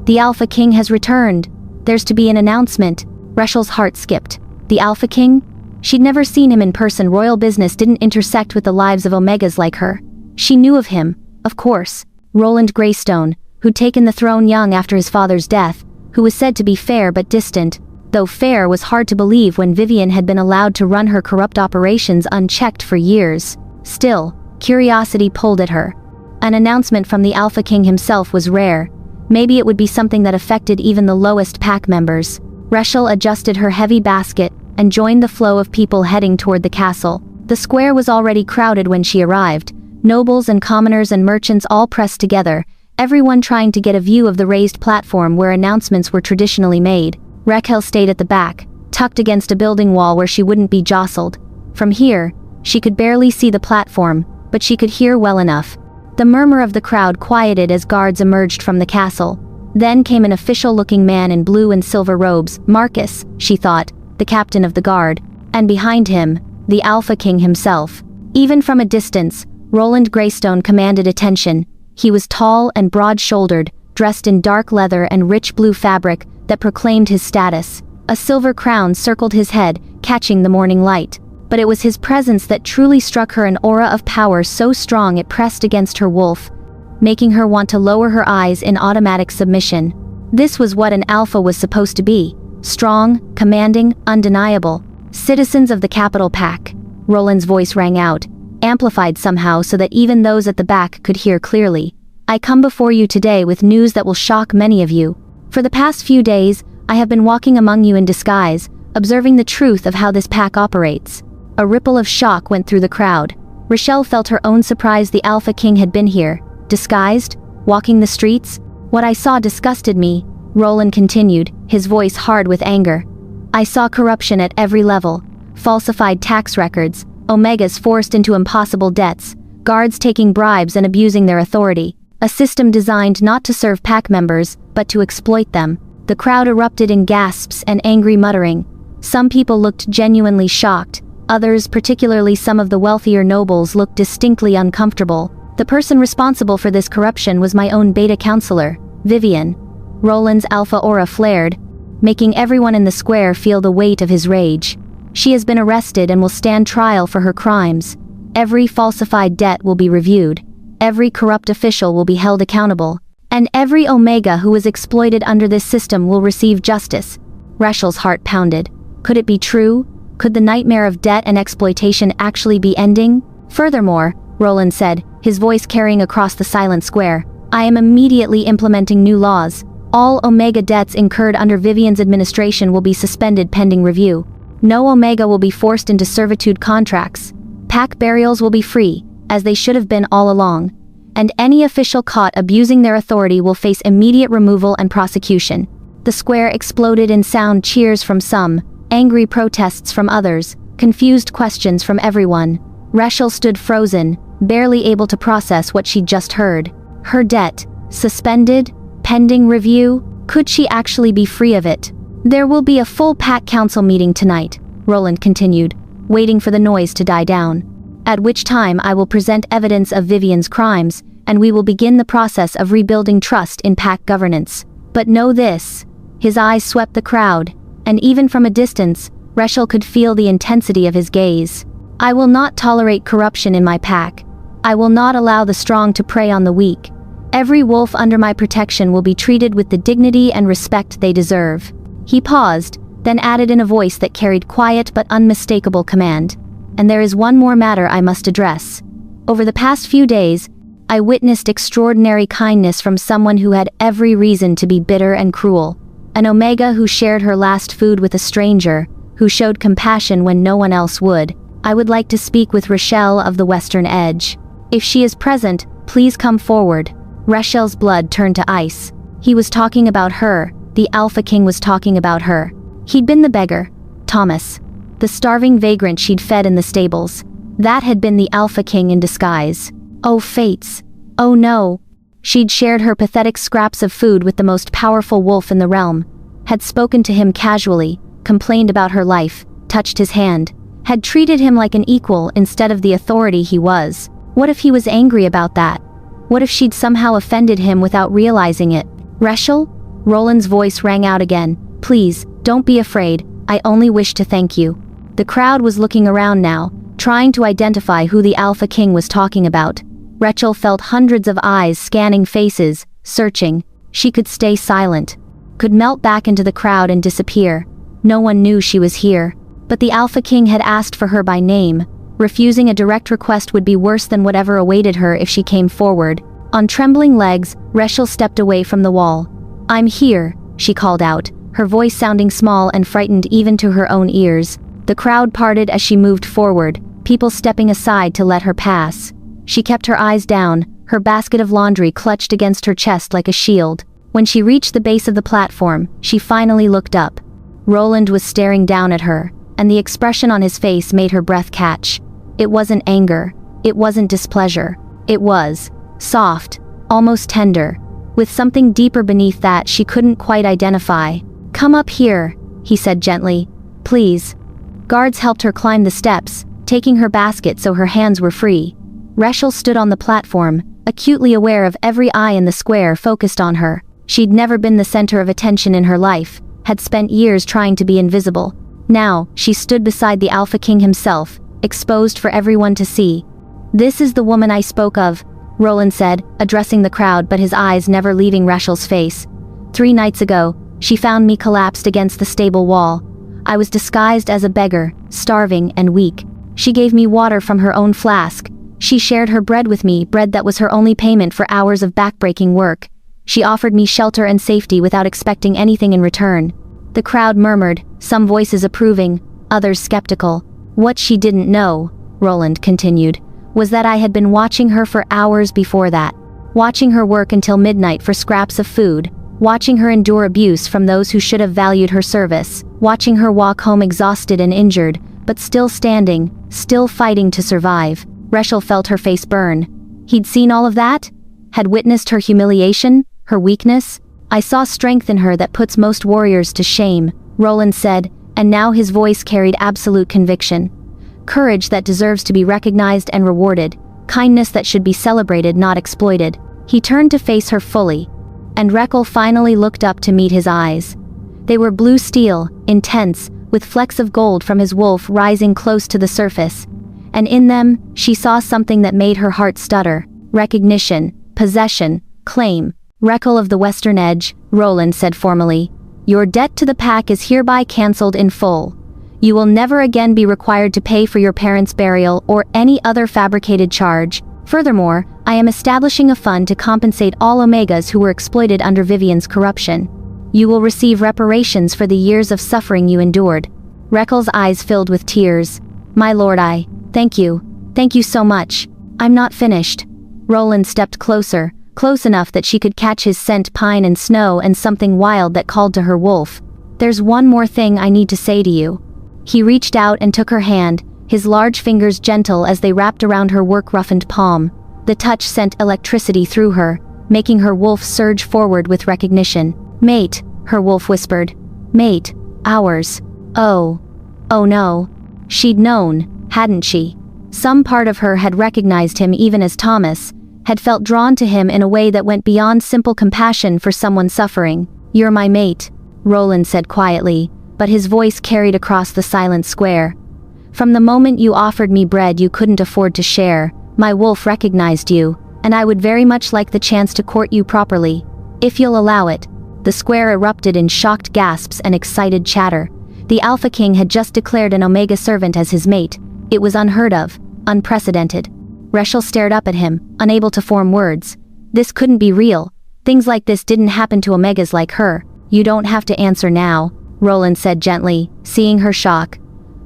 Speaker 1: "The Alpha King has returned. There's to be an announcement." Rachel's heart skipped. The Alpha King? She'd never seen him in person. Royal business didn't intersect with the lives of Omegas like her. She knew of him, of course. Roland Greystone, who'd taken the throne young after his father's death, who was said to be fair but distant, though fair was hard to believe when Vivian had been allowed to run her corrupt operations unchecked for years. Still, curiosity pulled at her. An announcement from the Alpha King himself was rare. Maybe it would be something that affected even the lowest pack members. Rachel adjusted her heavy basket and joined the flow of people heading toward the castle. The square was already crowded when she arrived. Nobles and commoners and merchants all pressed together, everyone trying to get a view of the raised platform where announcements were traditionally made. Raquel stayed at the back, tucked against a building wall where she wouldn't be jostled. From here, she could barely see the platform, but she could hear well enough. The murmur of the crowd quieted as guards emerged from the castle. Then came an official-looking man in blue and silver robes. Marcus, she thought, the captain of the guard. And behind him, the Alpha King himself. Even from a distance, Roland Greystone commanded attention. He was tall and broad-shouldered, dressed in dark leather and rich blue fabric that proclaimed his status. A silver crown circled his head, catching the morning light. But it was his presence that truly struck her, an aura of power so strong it pressed against her wolf, making her want to lower her eyes in automatic submission. This was what an alpha was supposed to be. Strong, commanding, undeniable. "Citizens of the Capital Pack," Roland's voice rang out, amplified somehow so that even those at the back could hear clearly. "I come before you today with news that will shock many of you. For the past few days, I have been walking among you in disguise, observing the truth of how this pack operates." A ripple of shock went through the crowd. Rochelle felt her own surprise. The Alpha King had been here, disguised, walking the streets. "What I saw disgusted me," Roland continued, his voice hard with anger. "I saw corruption at every level, falsified tax records, Omegas forced into impossible debts, guards taking bribes and abusing their authority, a system designed not to serve pack members, but to exploit them." The crowd erupted in gasps and angry muttering. Some people looked genuinely shocked. Others, particularly some of the wealthier nobles, looked distinctly uncomfortable. The person responsible for this corruption was my own beta counselor, Vivian. Roland's alpha aura flared, making everyone in the square feel the weight of his rage. She has been arrested and will stand trial for her crimes. Every falsified debt will be reviewed. Every corrupt official will be held accountable. And every Omega who was exploited under this system will receive justice. Rachel's heart pounded. Could it be true? Could the nightmare of debt and exploitation actually be ending? "Furthermore," Roland said, his voice carrying across the silent square, "I am immediately implementing new laws. All Omega debts incurred under Vivian's administration will be suspended pending review. No Omega will be forced into servitude contracts. Pack burials will be free, as they should have been all along. And any official caught abusing their authority will face immediate removal and prosecution." The square exploded in sound cheers from some, angry protests from others, confused questions from everyone. Rachel stood frozen, barely able to process what she'd just heard. Her debt, suspended, pending review, could she actually be free of it? "There will be a full pack council meeting tonight," Roland continued, waiting for the noise to die down. "At which time I will present evidence of Vivian's crimes, and we will begin the process of rebuilding trust in pack governance. But know this." His eyes swept the crowd, and even from a distance, Rachel could feel the intensity of his gaze. "I will not tolerate corruption in my pack. I will not allow the strong to prey on the weak. Every wolf under my protection will be treated with the dignity and respect they deserve." He paused, then added in a voice that carried quiet but unmistakable command. "And there is one more matter I must address. Over the past few days, I witnessed extraordinary kindness from someone who had every reason to be bitter and cruel. An Omega who shared her last food with a stranger, who showed compassion when no one else would. I would like to speak with Rachel of the Western Edge. If she is present, please come forward. Rachel's blood turned to ice. He was talking about her, the Alpha King was talking about her. He'd been the beggar, Thomas. The starving vagrant she'd fed in the stables. That had been the Alpha King in disguise. Oh fates. Oh no. She'd shared her pathetic scraps of food with the most powerful wolf in the realm. Had spoken to him casually, complained about her life, touched his hand. Had treated him like an equal instead of the authority he was. What if he was angry about that? What if she'd somehow offended him without realizing it? Rachel? Roland's voice rang out again. Please, don't be afraid, I only wish to thank you. The crowd was looking around now, trying to identify who the Alpha King was talking about. Rachel felt hundreds of eyes scanning faces, searching. She could stay silent, could melt back into the crowd and disappear. No one knew she was here. But the Alpha King had asked for her by name. Refusing a direct request would be worse than whatever awaited her if she came forward. On trembling legs, Rachel stepped away from the wall. I'm here, she called out, her voice sounding small and frightened even to her own ears. The crowd parted as she moved forward, people stepping aside to let her pass. She kept her eyes down, her basket of laundry clutched against her chest like a shield. When she reached the base of the platform, she finally looked up. Roland was staring down at her, and the expression on his face made her breath catch. It wasn't anger, it wasn't displeasure. It was soft, almost tender, with something deeper beneath that she couldn't quite identify. Come up here, he said gently. Please. Guards helped her climb the steps, taking her basket so her hands were free. Rachel stood on the platform, acutely aware of every eye in the square focused on her. She'd never been the center of attention in her life, had spent years trying to be invisible. Now, she stood beside the Alpha King himself, exposed for everyone to see. This is the woman I spoke of, Roland said, addressing the crowd but his eyes never leaving Rachel's face. 3 nights ago, she found me collapsed against the stable wall. I was disguised as a beggar, starving and weak. She gave me water from her own flask. She shared her bread with me, bread that was her only payment for hours of backbreaking work. She offered me shelter and safety without expecting anything in return. The crowd murmured, some voices approving, others skeptical. What she didn't know, Roland continued, was that I had been watching her for hours before that. Watching her work until midnight for scraps of food. Watching her endure abuse from those who should have valued her service. Watching her walk home exhausted and injured, but still standing, still fighting to survive. Rachel felt her face burn. He'd seen all of that? Had witnessed her humiliation, her weakness? I saw strength in her that puts most warriors to shame, Roland said, and now his voice carried absolute conviction. Courage that deserves to be recognized and rewarded. Kindness that should be celebrated, not exploited. He turned to face her fully, and Rachel finally looked up to meet his eyes. They were blue steel, intense, with flecks of gold from his wolf rising close to the surface. And in them, she saw something that made her heart stutter. Recognition, possession, claim. Rachel of the Western Edge, Roland said formally. Your debt to the pack is hereby cancelled in full. You will never again be required to pay for your parents' burial or any other fabricated charge. Furthermore, I am establishing a fund to compensate all Omegas who were exploited under Vivian's corruption. You will receive reparations for the years of suffering you endured. Rachel's eyes filled with tears. My lord, thank you. Thank you so much. I'm not finished. Roland stepped closer, close enough that she could catch his scent, pine and snow, and something wild that called to her wolf. There's one more thing I need to say to you. He reached out and took her hand, his large fingers gentle as they wrapped around her work-roughened palm. The touch sent electricity through her, making her wolf surge forward with recognition. Mate, her wolf whispered. Mate, ours. Oh no. She'd known, hadn't she? Some part of her had recognized him even as Thomas, had felt drawn to him in a way that went beyond simple compassion for someone suffering. You're my mate, Roland said quietly, but his voice carried across the silent square. From the moment you offered me bread you couldn't afford to share, my wolf recognized you, and I would very much like the chance to court you properly. If you'll allow it. The square erupted in shocked gasps and excited chatter. The Alpha King had just declared an Omega servant as his mate. It was unheard of, unprecedented. Rachel stared up at him, unable to form words. This couldn't be real. Things like this didn't happen to Omegas like her. You don't have to answer now, Roland said gently, seeing her shock.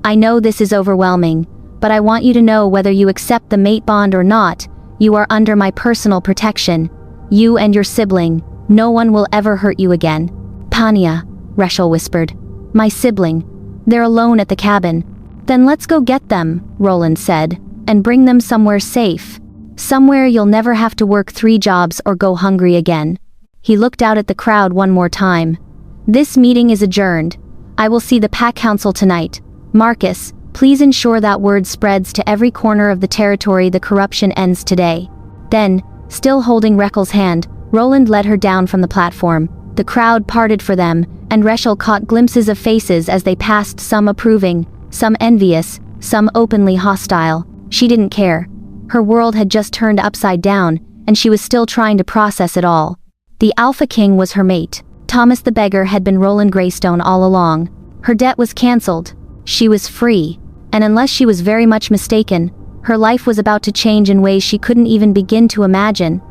Speaker 1: I know this is overwhelming, but I want you to know whether you accept the mate bond or not, you are under my personal protection. You and your sibling, no one will ever hurt you again. Panya, Rachel whispered. My sibling. They're alone at the cabin. Then let's go get them, Roland said, and bring them somewhere safe. Somewhere you'll never have to work 3 jobs or go hungry again. He looked out at the crowd one more time. This meeting is adjourned. I will see the Pack Council tonight. Marcus, please ensure that word spreads to every corner of the territory the corruption ends today. Then, still holding Rechel's hand, Roland led her down from the platform. The crowd parted for them, and Rachel caught glimpses of faces as they passed, some approving, some envious, some openly hostile. She didn't care. Her world had just turned upside down, and she was still trying to process it all. The Alpha King was her mate. Thomas the Beggar had been Roland Greystone all along. Her debt was cancelled. She was free. And unless she was very much mistaken, her life was about to change in ways she couldn't even begin to imagine.